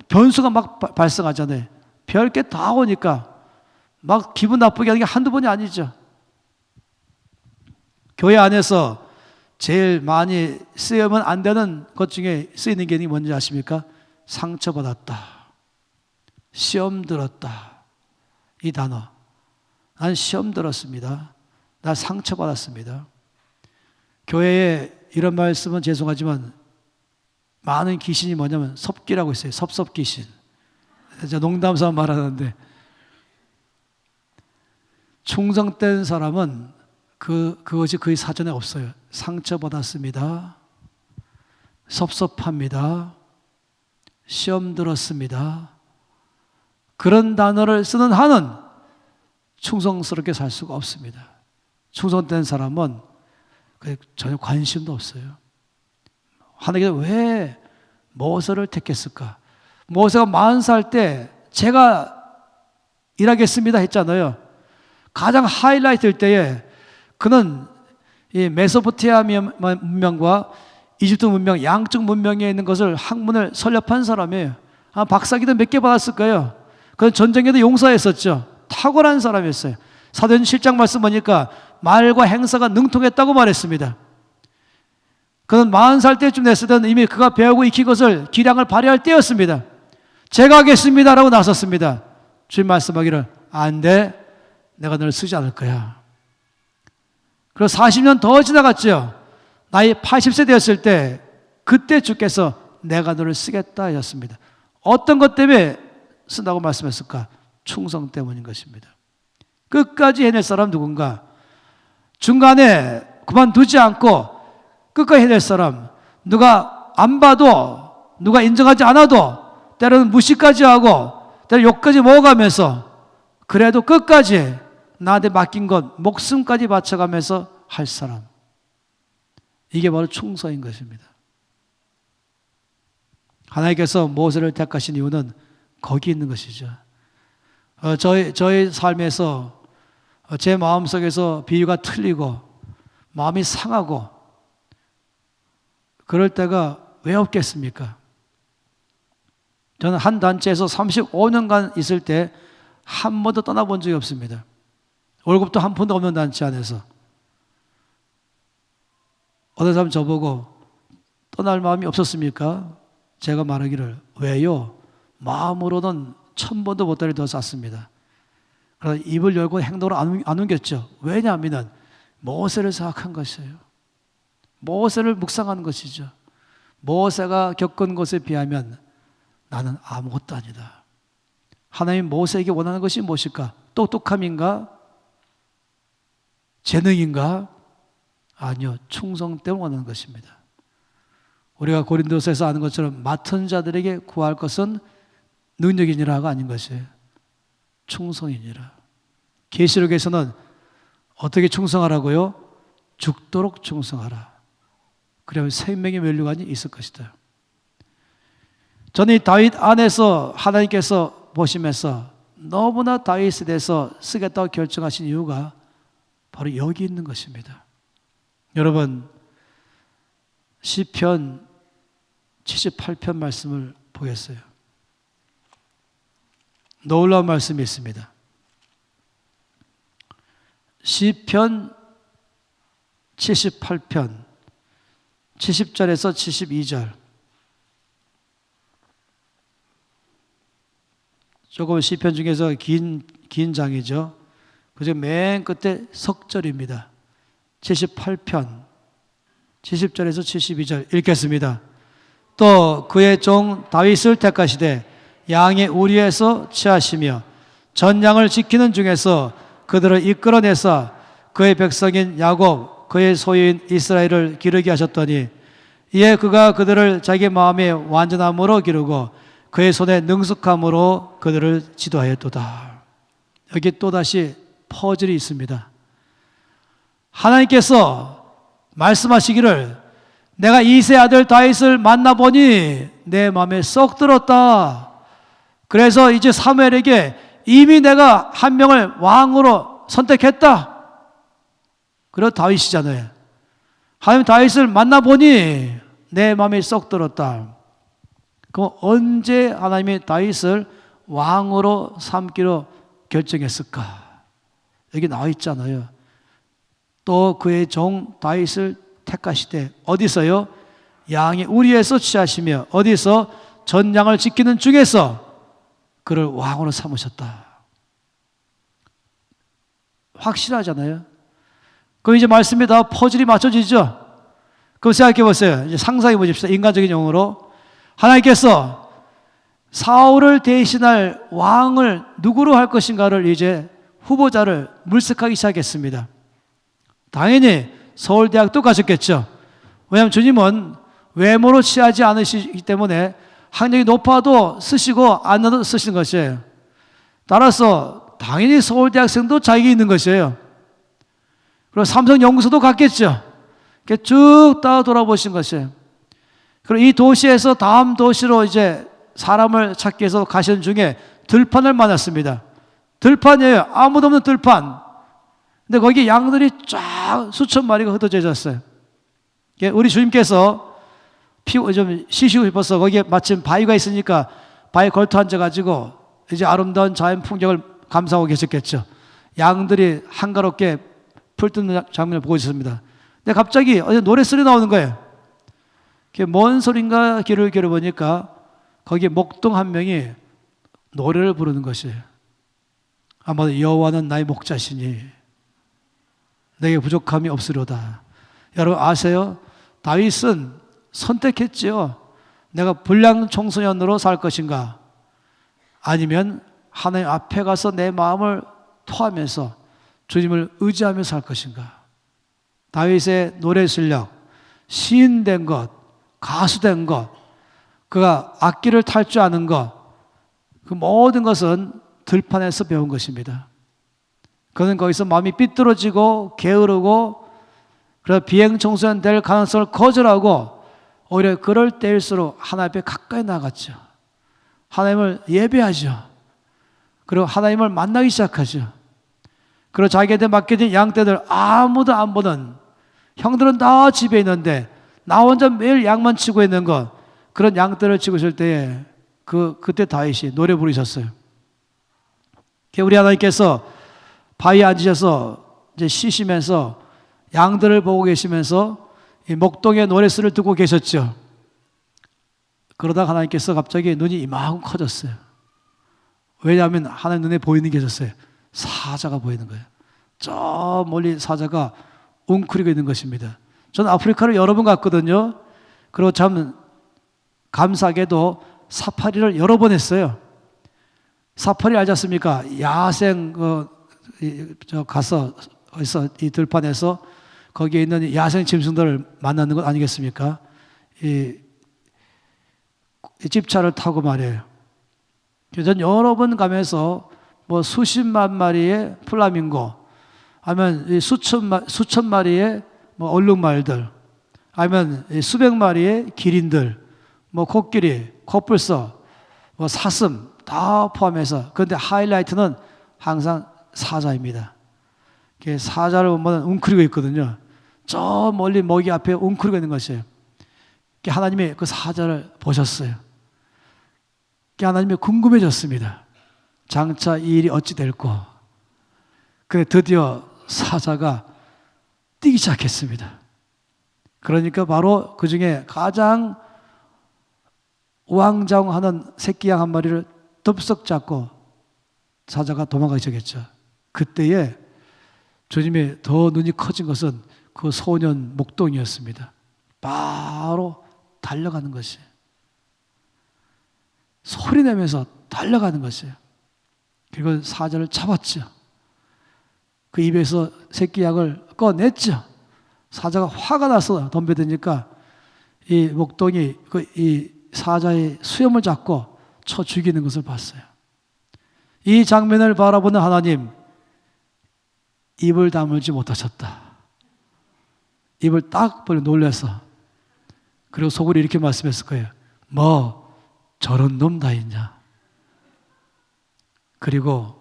변수가 막 발생하잖아요. 별게 다 오니까 막 기분 나쁘게 하는 게 한두 번이 아니죠. 교회 안에서 제일 많이 쓰이면 안 되는 것 중에 쓰이는 게 뭔지 아십니까? 상처받았다, 시험 들었다, 이 단어. 난 시험 들었습니다. 난 상처받았습니다. 교회에 이런 말씀은 죄송하지만 많은 귀신이 뭐냐면 섭기라고 있어요. 섭섭귀신. 제가 농담삼아 말하는데, 충성된 사람은 그것이 그의 사전에 없어요. 상처받았습니다. 섭섭합니다. 시험 들었습니다. 그런 단어를 쓰는 한은 충성스럽게 살 수가 없습니다. 충성된 사람은 전혀 관심도 없어요. 하나님께서 왜 모세를 택했을까? 모세가 40살 때 제가 일하겠습니다 했잖아요. 가장 하이라이트일 때에 그는 이 메소포타미아 문명과 이집트 문명, 양쪽 문명에 있는 것을 학문을 설립한 사람이에요. 박사기도 몇 개 받았을 거예요. 그는 전쟁에도 용서했었죠. 탁월한 사람이었어요. 사도행전 7장 말씀 보니까 말과 행사가 능통했다고 말했습니다. 그는 40살 때쯤 됐을 때는 이미 그가 배우고 익힌 것을 기량을 발휘할 때였습니다. 제가 하겠습니다라고 나섰습니다. 주님 말씀하기를 안 돼, 내가 너를 쓰지 않을 거야. 그리고 40년 더 지나갔죠. 나이 80세 되었을 때 그때 주께서 내가 너를 쓰겠다 하셨습니다. 어떤 것 때문에 쓴다고 말씀했을까? 충성 때문인 것입니다. 끝까지 해낼 사람 누군가? 중간에 그만두지 않고 끝까지 해낼 사람, 누가 안 봐도, 누가 인정하지 않아도 때로는 무시까지 하고 때로는 욕까지 먹어가면서 그래도 끝까지 나한테 맡긴 것 목숨까지 바쳐가면서 할 사람, 이게 바로 충성인 것입니다. 하나님께서 모세를 택하신 이유는 거기 있는 것이죠. 저의 삶에서 제 마음속에서 비유가 틀리고 마음이 상하고 그럴 때가 왜 없겠습니까? 저는 한 단체에서 35년간 있을 때 한 번도 떠나본 적이 없습니다. 월급도 한 푼도 없는 단체 안에서. 어느 사람 저보고 떠날 마음이 없었습니까? 제가 말하기를, 왜요? 마음으로는 1000번도 보따리 더 쌌습니다. 그래서 입을 열고 행동으로 안 옮겼죠. 왜냐하면 모세를 생각한 것이에요. 모세를 묵상하는 것이죠. 모세가 겪은 것에 비하면 나는 아무것도 아니다. 하나님 모세에게 원하는 것이 무엇일까? 똑똑함인가? 재능인가? 아니요, 충성 때문에 원하는 것입니다. 우리가 고린도서에서 아는 것처럼 맡은 자들에게 구할 것은 능력이니라가 아닌 것이에요. 충성이니라. 계시록에서는 어떻게 충성하라고요? 죽도록 충성하라. 그러면 생명의 면류관이 있을 것이다. 저는 이 다윗 안에서 하나님께서 보시면서 너무나 다윗에 대해서 쓰겠다고 결정하신 이유가 바로 여기 있는 것입니다. 여러분, 시편 78편 말씀을 보겠어요. 놀라운 말씀이 있습니다. 시편 78편 70절에서 72절. 조금 시편 중에서 긴 장이죠. 그중 맨 끝에 석절입니다. 78편 70절에서 72절 읽겠습니다. 또 그의 종 다윗을 택하시되 양의 우리에서 취하시며 전양을 지키는 중에서 그들을 이끌어내사 그의 백성인 야곱 그의 소유인 이스라엘을 기르게 하셨더니 이에 그가 그들을 자기 마음의 완전함으로 기르고 그의 손의 능숙함으로 그들을 지도하였도다. 여기 또다시 퍼즐이 있습니다. 하나님께서 말씀하시기를 내가 이새의 아들 다윗을 만나보니 내 마음에 썩 들었다. 그래서 이제 사무엘에게 이미 내가 한 명을 왕으로 선택했다. 그리고 다윗이잖아요. 하나님 다윗을 만나보니 내 마음에 썩 들었다. 그럼 언제 하나님이 다윗을 왕으로 삼기로 결정했을까? 여기 나와 있잖아요. 또 그의 종 다윗을 택하시되 어디서요? 양의 우리에서 취하시며 어디서 전양을 지키는 중에서 그를 왕으로 삼으셨다. 확실하잖아요. 그럼 이제 말씀이 다 퍼즐이 맞춰지죠? 그럼 생각해 보세요. 이제 상상해 보십시오. 인간적인 용어로. 하나님께서 사울을 대신할 왕을 누구로 할 것인가를 이제 후보자를 물색하기 시작했습니다. 당연히 서울대학도 가셨겠죠. 왜냐하면 주님은 외모로 취하지 않으시기 때문에 학력이 높아도 쓰시고 안 나도 쓰시는 것이에요. 따라서 당연히 서울대학생도 자격이 있는 것이에요. 그리고 삼성연구소도 갔겠죠. 이렇게 쭉 따라 돌아보신 것이에요. 그리고 이 도시에서 다음 도시로 이제 사람을 찾기 위해서 가시는 중에 들판을 만났습니다. 들판이에요. 아무도 없는 들판. 근데 거기 양들이 쫙 수천 마리가 흩어져 있었어요. 우리 주님께서 좀 쉬시고 싶어서 거기에 마침 바위가 있으니까 바위 걸터 앉아가지고 이제 아름다운 자연 풍경을 감상하고 계셨겠죠. 양들이 한가롭게 풀 뜯는 장면을 보고 있었습니다. 근데 갑자기 노래소리 나오는 거예요. 뭔 소린가 귀를 기울여보니까 거기에 목동 한 명이 노래를 부르는 것이에요. 아마도 여호와는 나의 목자시니 내게 부족함이 없으려다. 여러분 아세요? 다윗은 선택했지요. 내가 불량 청소년으로 살 것인가 아니면 하나님 앞에 가서 내 마음을 토하면서 주님을 의지하며 살 것인가. 다윗의 노래 실력, 시인 된 것, 가수 된 것, 그가 악기를 탈 줄 아는 것, 그 모든 것은 들판에서 배운 것입니다. 그는 거기서 마음이 삐뚤어지고 게으르고 그래서 비행청소년 될 가능성을 거절하고 오히려 그럴 때일수록 하나님 앞에 가까이 나갔죠. 하나님을 예배하죠. 그리고 하나님을 만나기 시작하죠. 그리고 자기한테 맡겨진 양떼들 아무도 안 보는, 형들은 다 집에 있는데 나 혼자 매일 양만 치고 있는 것, 그런 양떼를 치고 있을 때에 그때 다윗이 노래 부르셨어요. 우리 하나님께서 바위에 앉으셔서 이제 쉬시면서 양들을 보고 계시면서 이 목동의 노랫소리를 듣고 계셨죠. 그러다 하나님께서 갑자기 눈이 이만큼 커졌어요. 왜냐하면 하나님 눈에 보이는 게 있었어요. 사자가 보이는 거예요. 저 멀리 사자가 웅크리고 있는 것입니다. 저는 아프리카를 여러 번 갔거든요. 그리고 참 감사하게도 사파리를 여러 번 했어요. 사파리 알지 않습니까? 야생 가서 이 들판에서 거기에 있는 야생 짐승들을 만나는 것 아니겠습니까? 이 집차를 타고 말이에요. 저는 여러 번 가면서 뭐 수십만 마리의 플라밍고, 아니면 수천 마리의 뭐 얼룩말들, 아니면 수백 마리의 기린들, 뭐 코끼리, 코뿔소, 뭐 사슴 다 포함해서. 그런데 하이라이트는 항상 사자입니다. 사자를 보면 웅크리고 있거든요. 저 멀리 먹이 앞에 웅크리고 있는 것이에요. 하나님이 그 사자를 보셨어요. 하나님이 궁금해졌습니다. 장차 이 일이 어찌 될꼬. 그래 드디어 사자가 뛰기 시작했습니다. 그러니까 바로 그 중에 가장 우왕좌왕하는 새끼 양 한 마리를 덥석 잡고 사자가 도망가기 시작했죠. 그때에 주님이 더 눈이 커진 것은 그 소년 목동이었습니다. 바로 달려가는 것이에요. 소리내면서 달려가는 것이에요. 그리고 사자를 잡았죠. 그 입에서 새끼 약을 꺼냈죠. 사자가 화가 나서 덤벼드니까 이 목동이 이 사자의 수염을 잡고 쳐 죽이는 것을 봤어요. 이 장면을 바라보는 하나님, 입을 다물지 못하셨다. 입을 딱 벌려 놀라서, 그리고 속으로 이렇게 말씀했을 거예요. 뭐 저런 놈 다 있냐. 그리고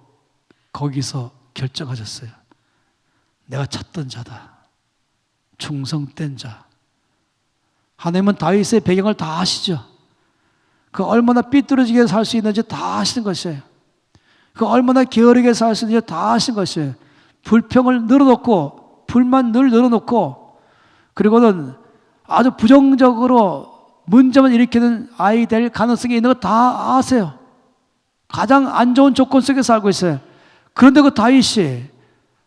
거기서 결정하셨어요. 내가 찾던 자다. 충성된 자. 하나님은 다윗의 배경을 다 아시죠. 그 얼마나 삐뚤어지게 살 수 있는지 다 아시는 것이에요. 그 얼마나 게으르게 살 수 있는지 다 아시는 것이에요. 불평을 늘어놓고, 불만 늘 늘어놓고, 그리고는 아주 부정적으로 문제만 일으키는 아이 될 가능성이 있는 거 다 아세요. 가장 안 좋은 조건 속에 살고 있어요. 그런데 그 다윗이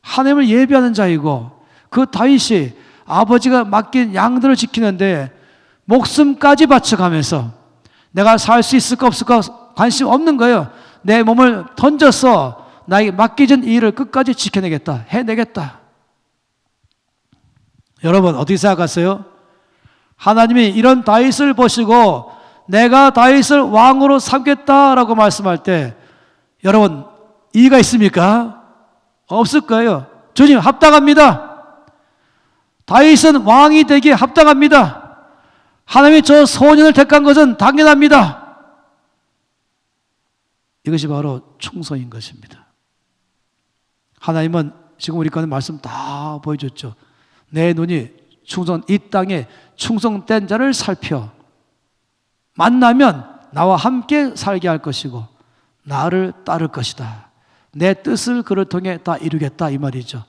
하나님을 예배하는 자이고, 그 다윗이 아버지가 맡긴 양들을 지키는데 목숨까지 바쳐가면서 내가 살 수 있을까 없을까 관심 없는 거예요. 내 몸을 던져서 나에게 맡겨진 이 일을 끝까지 지켜내겠다, 해내겠다. 여러분 어떻게 생각하세요? 하나님이 이런 다윗을 보시고 내가 다윗을 왕으로 삼겠다라고 말씀할 때 여러분 이의가 있습니까? 없을 거예요. 주님 합당합니다. 다윗은 왕이 되기에 합당합니다. 하나님이 저 소년을 택한 것은 당연합니다. 이것이 바로 충성인 것입니다. 하나님은 지금 우리 가운데 말씀 다 보여줬죠. 내 눈이 이 땅에 충성된 자를 살펴 만나면 나와 함께 살게 할 것이고 나를 따를 것이다. 내 뜻을 그를 통해 다 이루겠다 이 말이죠.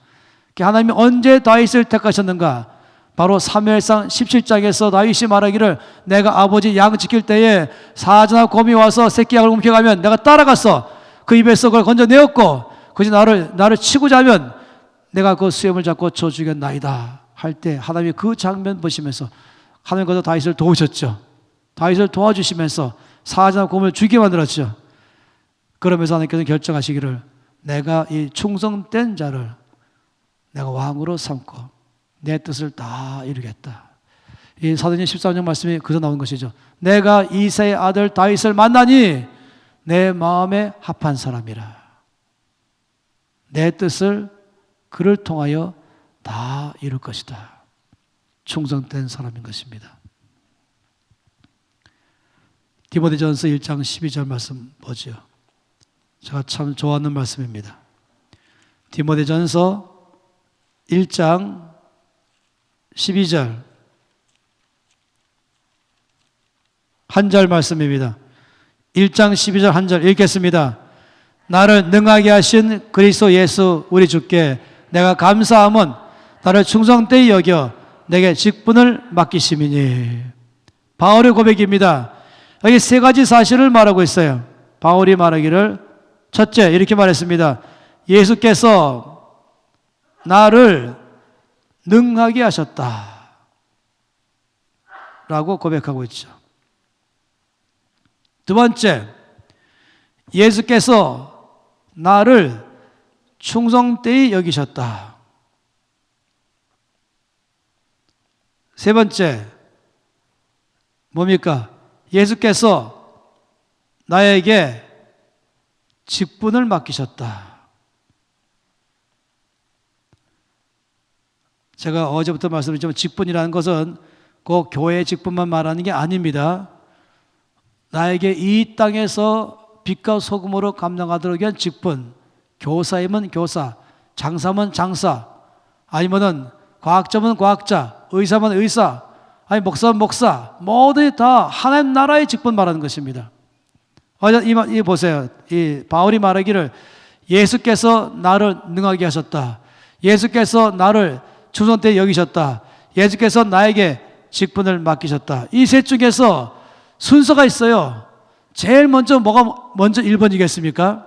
하나님이 언제 다윗을 택하셨는가? 바로 사무엘상 17장에서 다윗이 말하기를 내가 아버지 양 지킬 때에 사자나 곰이 와서 새끼 양을 움켜가면 내가 따라가서 그 입에서 그걸 건져내었고 그것이 나를 치고자 하면 내가 그 수염을 잡고 쳐 죽였나이다 할 때 하나님이 그 장면 보시면서 하나님께서 다윗을 도우셨죠. 다윗을 도와주시면서 사자나 곰을 죽이게 만들었죠. 그러면서 하나님께서 결정하시기를 내가 이 충성된 자를 내가 왕으로 삼고 내 뜻을 다 이루겠다. 이 사도행전 13장 말씀이 그저 나온 것이죠. 내가 이새의 아들 다윗을 만나니 내 마음에 합한 사람이라. 내 뜻을 그를 통하여 다 이룰 것이다. 충성된 사람인 것입니다. 디모데전서 1장 12절 말씀 보죠. 제가 참 좋아하는 말씀입니다. 디모데전서 1장 12절 한 절 말씀입니다. 1장 12절 한 절 읽겠습니다. 나를 능하게 하신 그리스도 예수 우리 주께 내가 감사함은 나를 충성되이 여겨 내게 직분을 맡기심이니. 바울의 고백입니다. 여기 세 가지 사실을 말하고 있어요. 바울이 말하기를 첫째 이렇게 말했습니다. 예수께서 나를 능하게 하셨다 라고 고백하고 있죠. 두 번째, 예수께서 나를 충성되이 여기셨다. 세 번째, 뭡니까? 예수께서 나에게 직분을 맡기셨다. 제가 어제부터 말씀드렸지만 직분이라는 것은 꼭 교회의 직분만 말하는 게 아닙니다. 나에게 이 땅에서 빛과 소금으로 감당하도록 위한 직분, 교사이면 교사, 장사면 장사, 아니면은 과학자면 과학자, 의사면 의사, 아니 목사면 목사, 모두 다 하나님 나라의 직분 말하는 것입니다. 이 보세요. 이 바울이 말하기를 예수께서 나를 능하게 하셨다. 예수께서 나를 충성되이 여기셨다. 예수께서 나에게 직분을 맡기셨다. 이 셋 중에서 순서가 있어요. 제일 먼저 뭐가 먼저 1번이겠습니까?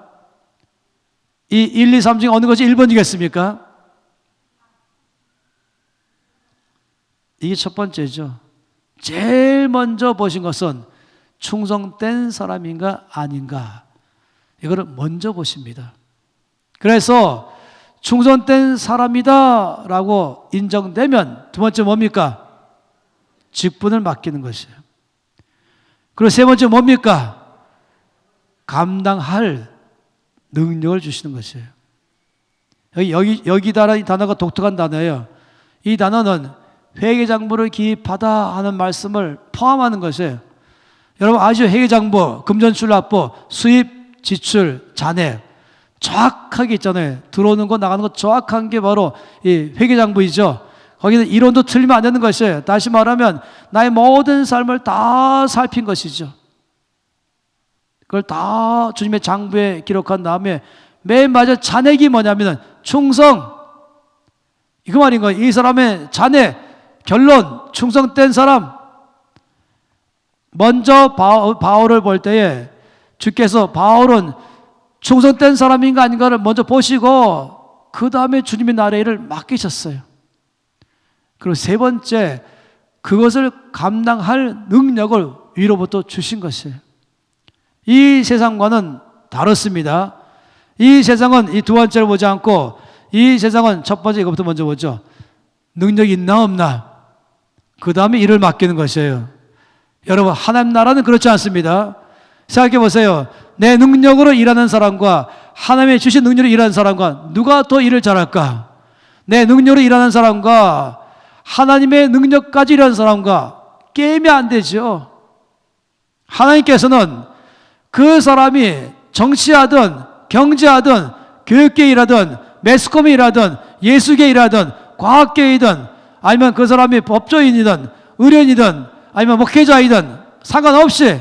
이 1, 2, 3 중에 어느 것이 1번이겠습니까? 이게 첫 번째죠. 제일 먼저 보신 것은 충성된 사람인가 아닌가, 이거를 먼저 보십니다. 그래서 충성된 사람이다 라고 인정되면 두 번째 뭡니까? 직분을 맡기는 것이에요. 그리고 세 번째 뭡니까? 감당할 능력을 주시는 것이에요. 여기다라는 단어가 독특한 단어예요. 이 단어는 회계장부를 기입하다 하는 말씀을 포함하는 것이에요. 여러분 아시죠? 회계장부, 금전출납부, 수입, 지출, 잔액 정확하게 있잖아요. 들어오는 거 나가는 거 정확한 게 바로 이 회계장부이죠. 거기는 이론도 틀리면 안 되는 것이에요. 다시 말하면 나의 모든 삶을 다 살핀 것이죠. 그걸 다 주님의 장부에 기록한 다음에 맨 마지막 잔액이 뭐냐면 충성, 이거 말인 거예요. 이 사람의 잔액, 결론, 충성된 사람. 먼저 바울을 볼 때에 주께서 바울은 충성된 사람인가 아닌가를 먼저 보시고 그 다음에 주님의 나라의 일을 맡기셨어요. 그리고 세 번째, 그것을 감당할 능력을 위로부터 주신 것이에요. 이 세상과는 다릅니다. 이 세상은 이 두 번째를 보지 않고 이 세상은 첫 번째 이것부터 먼저 보죠. 능력이 있나 없나, 그 다음에 일을 맡기는 것이에요. 여러분 하나님 나라는 그렇지 않습니다. 생각해 보세요. 내 능력으로 일하는 사람과 하나님의 주신 능력으로 일하는 사람과 누가 더 일을 잘할까? 내 능력으로 일하는 사람과 하나님의 능력까지 일하는 사람과 게임이 안 되죠. 하나님께서는 그 사람이 정치하든 경제하든 교육계 일하든 매스컴에 일하든 예술계 일하든 과학계이든 아니면 그 사람이 법조인이든 의료인이든 아니면 목회자이든 상관없이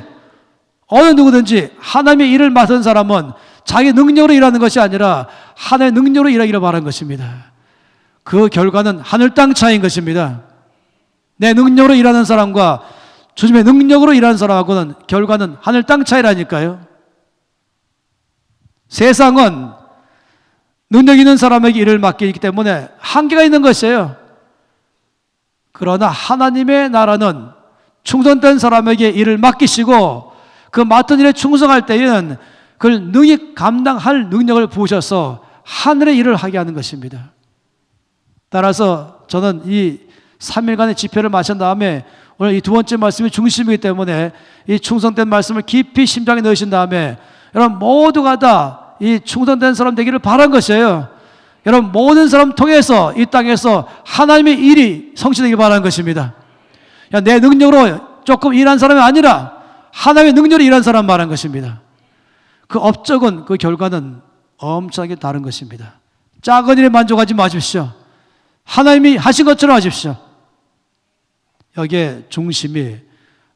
어느 누구든지 하나님의 일을 맡은 사람은 자기 능력으로 일하는 것이 아니라 하나님의 능력으로 일하기를 바라는 것입니다. 그 결과는 하늘 땅 차이인 것입니다. 내 능력으로 일하는 사람과 주님의 능력으로 일하는 사람하고는 결과는 하늘 땅 차이라니까요. 세상은 능력 있는 사람에게 일을 맡기기 때문에 한계가 있는 것이에요. 그러나 하나님의 나라는 충성된 사람에게 일을 맡기시고 그 맡은 일에 충성할 때에는 그걸 능히 감당할 능력을 부으셔서 하늘의 일을 하게 하는 것입니다. 따라서 저는 이 3일간의 집회를 마친 다음에 오늘 이 두 번째 말씀이 중심이기 때문에 이 충성된 말씀을 깊이 심장에 넣으신 다음에 여러분 모두가 다 이 충성된 사람 되기를 바란 것이에요. 여러분 모든 사람 통해서 이 땅에서 하나님의 일이 성취되기 바라는 것입니다. 내 능력으로 조금 일한 사람이 아니라 하나님의 능력으로 일한 사람 말한 것입니다. 그 업적은, 그 결과는 엄청나게 다른 것입니다. 작은 일에 만족하지 마십시오. 하나님이 하신 것처럼 하십시오. 여기에 중심이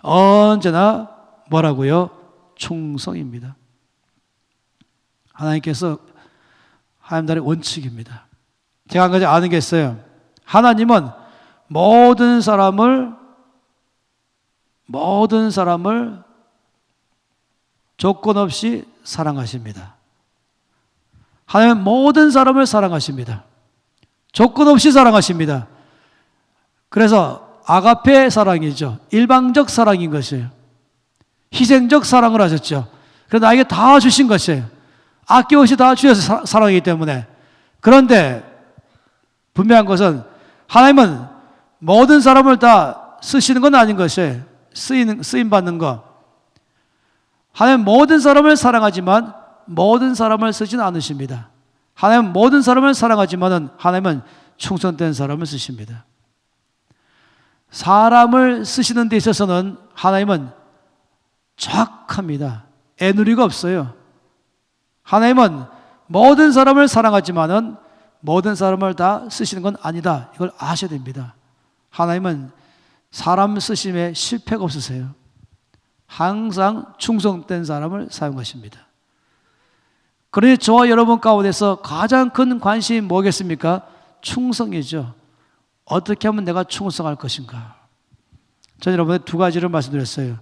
언제나 뭐라고요? 충성입니다. 하나님께서 하나님 나라의 원칙입니다. 제가 한 가지 아는 게 있어요. 하나님은 모든 사람을 조건 없이 사랑하십니다. 하나님은 모든 사람을 사랑하십니다. 조건 없이 사랑하십니다. 그래서 아가페 사랑이죠. 일방적 사랑인 것이에요. 희생적 사랑을 하셨죠. 그래서 나에게 다 주신 것이에요. 아낌없이 다 주셔서 사랑이기 때문에. 그런데 분명한 것은 하나님은 모든 사람을 다 쓰시는 건 아닌 것이에요. 쓰임받는 것. 하나님은 모든 사람을 사랑하지만 모든 사람을 쓰지는 않으십니다. 하나님은 모든 사람을 사랑하지만 하나님은 충성된 사람을 쓰십니다. 사람을 쓰시는 데 있어서는 하나님은 정확합니다. 애누리가 없어요. 하나님은 모든 사람을 사랑하지만은 모든 사람을 다 쓰시는 건 아니다. 이걸 아셔야 됩니다. 하나님은 사람 쓰심에 실패가 없으세요. 항상 충성된 사람을 사용하십니다. 그러니 저와 여러분 가운데서 가장 큰 관심이 뭐겠습니까? 충성이죠. 어떻게 하면 내가 충성할 것인가? 저는 여러분에게 두 가지를 말씀드렸어요.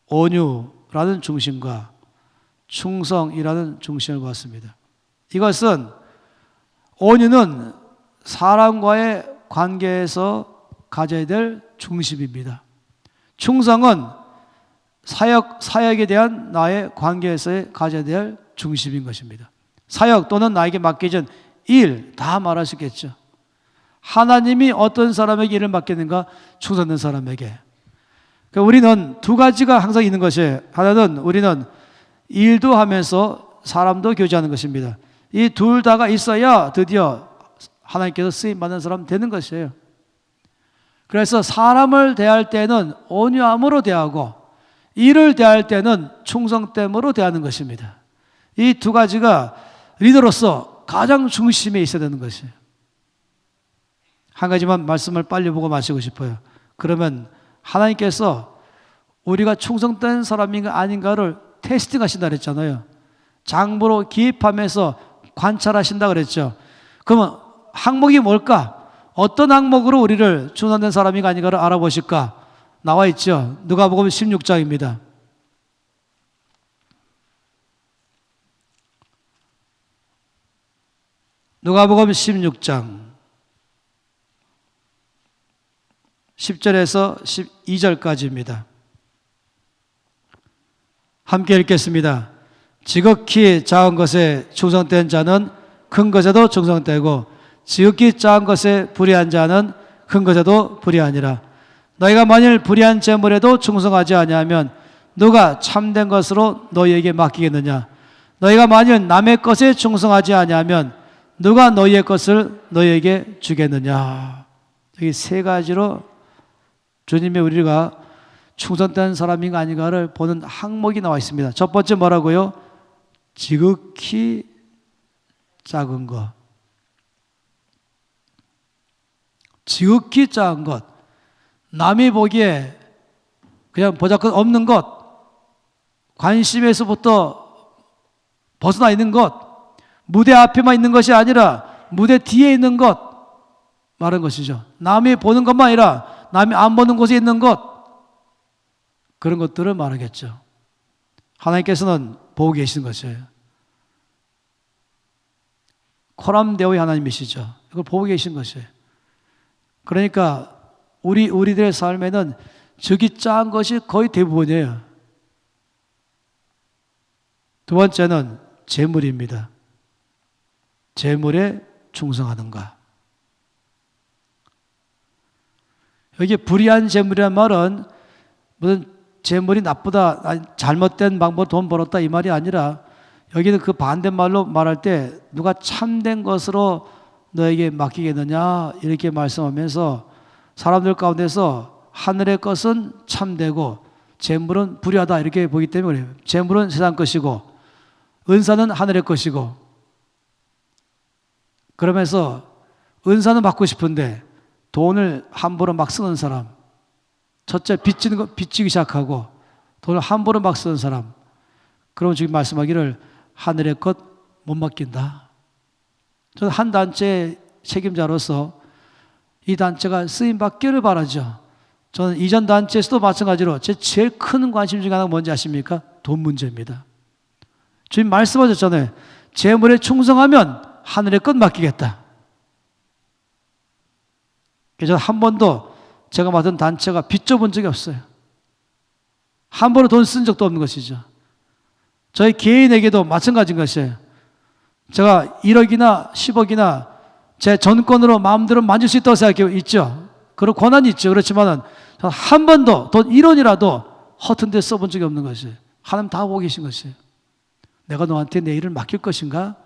온유라는 중심과 충성이라는 중심을 보았습니다. 이것은 온유는 사람과의 관계에서 가져야 될 중심입니다. 충성은 사역에 대한 나의 관계에서의 가져야 될 중심인 것입니다. 사역 또는 나에게 맡겨진 일 다 말할 수 있겠죠. 하나님이 어떤 사람에게 일을 맡겼는가? 충성된 사람에게. 그러니까 우리는 두 가지가 항상 있는 것이에요. 하나는 우리는 일도 하면서 사람도 교제하는 것입니다. 이 둘 다가 있어야 드디어 하나님께서 쓰임받는 사람 되는 것이에요. 그래서 사람을 대할 때는 온유함으로 대하고 일을 대할 때는 충성됨으로 대하는 것입니다. 이 두 가지가 리더로서 가장 중심에 있어야 되는 것이에요. 한 가지만 말씀을 빨리 보고 마치고 싶어요. 그러면 하나님께서 우리가 충성된 사람인가 아닌가를 테스팅 하신다 그랬잖아요. 장부로 기입하면서 관찰하신다 그랬죠. 그러면 항목이 뭘까? 어떤 항목으로 우리를 충성된 사람인가 아닌가를 알아보실까? 나와 있죠. 누가복음 16장입니다. 누가복음 16장 10절에서 12절까지입니다. 함께 읽겠습니다. 지극히 작은 것에 충성된 자는 큰 것에도 충성되고 지극히 작은 것에 불의한 자는 큰 것에도 불의하니라. 너희가 만일 불의한 재물에도 충성하지 아니하면 누가 참된 것으로 너희에게 맡기겠느냐? 너희가 만일 남의 것에 충성하지 아니하면 누가 너희의 것을 너희에게 주겠느냐? 여기 세 가지로 주님의 우리가 충성된 사람인가 아닌가를 보는 항목이 나와 있습니다. 첫 번째 뭐라고요? 지극히 작은 것. 지극히 작은 것. 남이 보기에 그냥 보잘것 없는 것, 관심에서부터 벗어나 있는 것, 무대 앞에만 있는 것이 아니라 무대 뒤에 있는 것 말하는 것이죠. 남이 보는 것만 아니라 남이 안 보는 곳에 있는 것, 그런 것들을 말하겠죠. 하나님께서는 보고 계시는 것이에요. 코람데오의 하나님이시죠. 이걸 보고 계신 것이에요. 그러니까 우리들의 삶에는 적이 작은 것이 거의 대부분이에요. 두 번째는 재물입니다. 재물에 충성하는가. 여기 불의한 재물이란 말은 무슨 재물이 나쁘다, 잘못된 방법으로 돈 벌었다 이 말이 아니라 여기는 그 반대말로 말할 때 누가 참된 것으로 너에게 맡기겠느냐 이렇게 말씀하면서 사람들 가운데서 하늘의 것은 참되고 재물은 불의하다 이렇게 보기 때문에 그래요. 재물은 세상 것이고 은사는 하늘의 것이고, 그러면서 은사는 받고 싶은데 돈을 함부로 막 쓰는 사람, 첫째 빚지기 시작하고 돈을 함부로 막 쓰는 사람, 그러면 지금 말씀하기를 하늘의 것 못 맡긴다. 저는 한 단체 책임자로서 이 단체가 쓰임 받기를 바라죠. 저는 이전 단체에서도 마찬가지로 제 제일 큰 관심 중에 하나가 뭔지 아십니까? 돈 문제입니다. 주님 말씀하셨잖아요. 재물에 충성하면 하늘의 것 맡기겠다. 그래서 한 번도 제가 맡은 단체가 빚져본 적이 없어요. 한 번도 돈 쓴 적도 없는 것이죠. 저희 개인에게도 마찬가지인 것이에요. 제가 1억이나 10억이나 제 전권으로 마음대로 만질 수 있다고 생각해요. 있죠. 그런 권한이 있죠. 그렇지만 한 번도 돈 1원이라도 허튼 데 써본 적이 없는 것이에요. 하나님 다 보고 계신 것이에요. 내가 너한테 내 일을 맡길 것인가?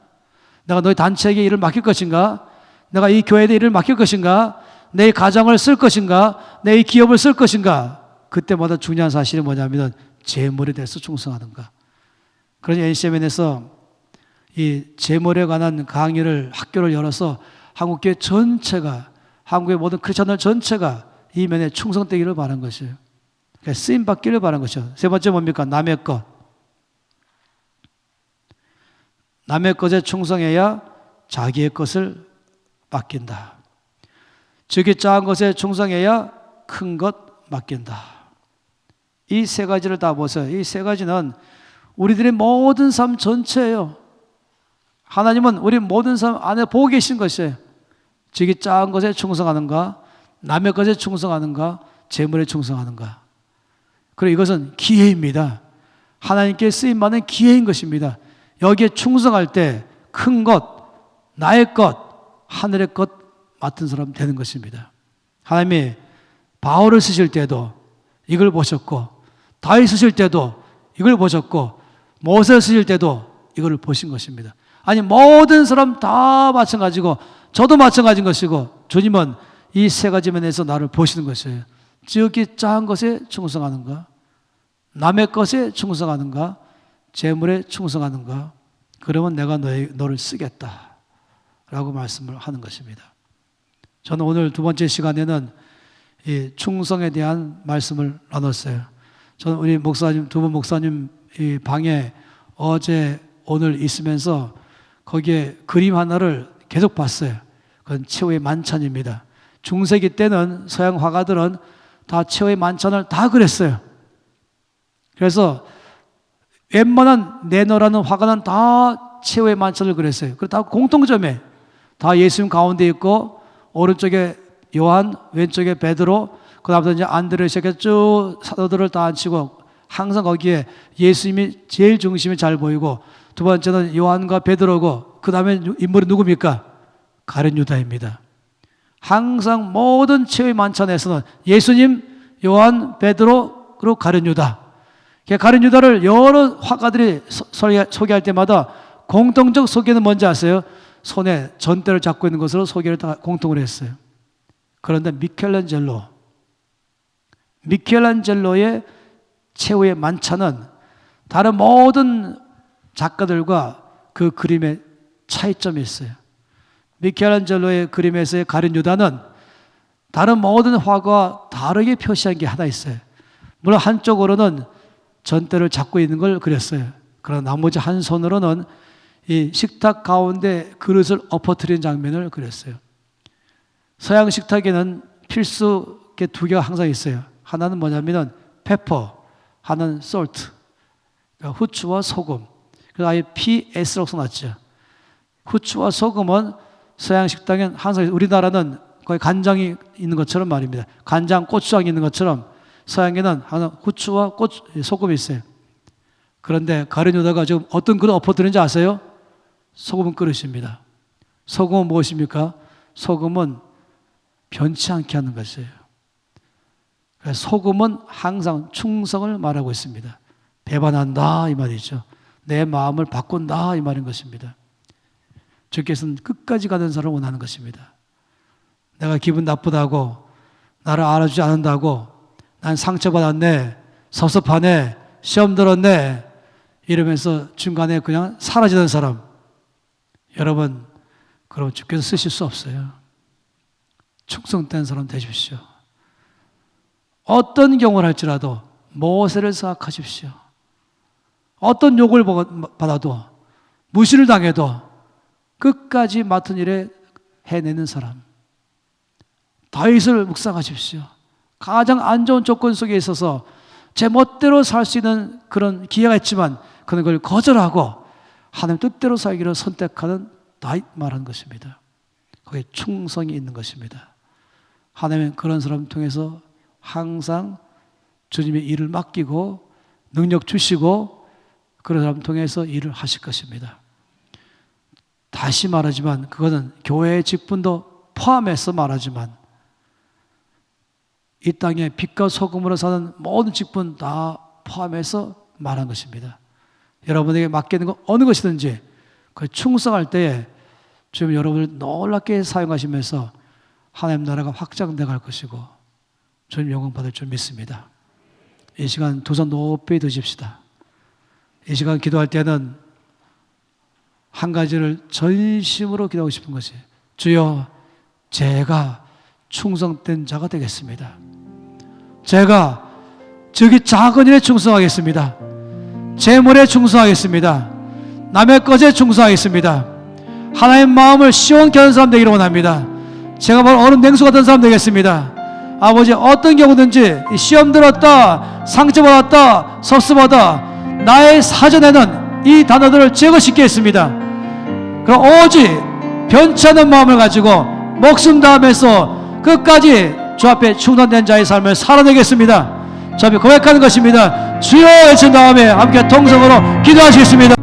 내가 너희 단체에게 일을 맡길 것인가? 내가 이 교회에 일을 맡길 것인가? 내 가정을 쓸 것인가? 내 기업을 쓸 것인가? 그때마다 중요한 사실이 뭐냐면 재물에 대해서 충성하는가. 그러니 NCMN에서 이 재물에 관한 강의를 학교를 열어서 한국교회 전체가, 한국의 모든 크리스천들 전체가 이 면에 충성되기를 바라는 것이에요. 그러니까 쓰임 받기를 바라는 것이죠. 세 번째 뭡니까? 남의 것. 남의 것에 충성해야 자기의 것을 맡긴다. 즉이 작은 것에 충성해야 큰 것 맡긴다. 이 세 가지를 다 보세요. 이 세 가지는 우리들의 모든 삶 전체예요. 하나님은 우리 모든 삶 안에 보고 계신 것이에요. 즉이 작은 것에 충성하는가, 남의 것에 충성하는가, 재물에 충성하는가. 그리고 이것은 기회입니다. 하나님께 쓰임받는 기회인 것입니다. 여기에 충성할 때 큰 것, 나의 것, 하늘의 것 맡은 사람 되는 것입니다. 하나님이 바울을 쓰실 때도 이걸 보셨고, 다윗 쓰실 때도 이걸 보셨고, 모세 쓰실 때도 이걸 보신 것입니다. 아니 모든 사람 다 마찬가지고 저도 마찬가지인 것이고, 주님은 이 세 가지 면에서 나를 보시는 것이에요. 지극히 작은 것에 충성하는가, 남의 것에 충성하는가, 재물에 충성하는가. 그러면 내가 너를 쓰겠다 라고 말씀을 하는 것입니다. 저는 오늘 두 번째 시간에는 이 충성에 대한 말씀을 나눴어요. 저는 우리 목사님, 두 분 목사님 이 방에 어제 오늘 있으면서 거기에 그림 하나를 계속 봤어요. 그건 최후의 만찬입니다. 중세기 때는 서양 화가들은 다 최후의 만찬을 다 그렸어요. 그래서 웬만한 내노라는 화가는 다 최후의 만찬을 그렸어요. 그리고 다 공통점에 다 예수님 가운데 있고, 오른쪽에 요한, 왼쪽에 베드로, 그 다음부터 이제 안드레 시작해서 쭉 사도들을 다 앉히고, 항상 거기에 예수님이 제일 중심이 잘 보이고, 두 번째는 요한과 베드로고, 그 다음에 인물이 누굽니까? 가룟 유다입니다. 항상 모든 최후의 만찬에서는 예수님, 요한, 베드로, 그리고 가룟 유다. 가룟 유다를 여러 화가들이 소개할 때마다 공통적 소개는 뭔지 아세요? 손에 전대를 잡고 있는 것으로 소개를 다 공통으로 했어요. 그런데 미켈란젤로의 최후의 만찬은 다른 모든 작가들과 그 그림에 차이점이 있어요. 미켈란젤로의 그림에서의 가룟 유다는 다른 모든 화가와 다르게 표시한 게 하나 있어요. 물론 한쪽으로는 전대를 잡고 있는 걸 그렸어요. 그러나 나머지 한 손으로는 이 식탁 가운데 그릇을 엎어뜨리는 장면을 그렸어요. 서양 식탁에는 필수 두 개가 항상 있어요. 하나는 뭐냐면 페퍼, 하나는 솔트, 그러니까 후추와 소금. 그래서 아예 PS라고 써놨죠. 후추와 소금은 서양 식당엔 항상, 우리나라는 거의 간장이 있는 것처럼 말입니다. 간장, 고추장이 있는 것처럼 서양에는 항상 후추와 소금이 있어요. 그런데 가룟 유다가 지금 어떤 그릇 엎어뜨리는지 아세요? 소금 그릇입니다. 소금은 무엇입니까? 소금은 변치 않게 하는 것이에요. 소금은 항상 충성을 말하고 있습니다. 배반한다 이 말이죠. 내 마음을 바꾼다 이 말인 것입니다. 주께서는 끝까지 가는 사람을 원하는 것입니다. 내가 기분 나쁘다고, 나를 알아주지 않는다고, 난 상처받았네, 섭섭하네, 시험 들었네 이러면서 중간에 그냥 사라지는 사람, 여러분 그럼 주께서 쓰실 수 없어요. 충성된 사람 되십시오. 어떤 경우를 할지라도 모세를 생각하십시오. 어떤 욕을 받아도, 무시를 당해도 끝까지 맡은 일에 해내는 사람. 다윗을 묵상하십시오. 가장 안 좋은 조건 속에 있어서 제 멋대로 살 수 있는 그런 기회가 있지만 그런 걸 거절하고 하나님 뜻대로 살기를 선택하는 다윗 말하는 것입니다. 거기에 충성이 있는 것입니다. 하나님은 그런 사람 통해서 항상 주님의 일을 맡기고 능력 주시고 그런 사람 통해서 일을 하실 것입니다. 다시 말하지만 그것은 교회의 직분도 포함해서 말하지만 이 땅에 빛과 소금으로 사는 모든 직분 다 포함해서 말한 것입니다. 여러분에게 맡기는 것 어느 것이든지 그 충성할 때에 주님 여러분을 놀랍게 사용하시면서 하나님 나라가 확장돼 갈 것이고 주님 영광 받을 줄 믿습니다. 이 시간 두 손 높이 드십시다. 이 시간 기도할 때는 한 가지를 전심으로 기도하고 싶은 것이 주여 제가 충성된 자가 되겠습니다. 제가 저기 작은 일에 충성하겠습니다. 재물에 충성하겠습니다. 남의 것에 충성하겠습니다. 하나님 마음을 시원케 하는 사람 되기를 원합니다. 제가 바로 어느 냉수 같은 사람 되겠습니다. 아버지 어떤 경우든지 시험 들었다, 상처받았다, 섭섭하다 나의 사전에는 이 단어들을 제거시켜 있습니다. 그럼 오직 변치 않는 마음을 가지고 목숨 다하면서 끝까지 주 앞에 충성된 자의 삶을 살아내겠습니다. 주 앞에 고백하는 것입니다. 주여 외친 다음에 함께 통성으로 기도하시겠습니다.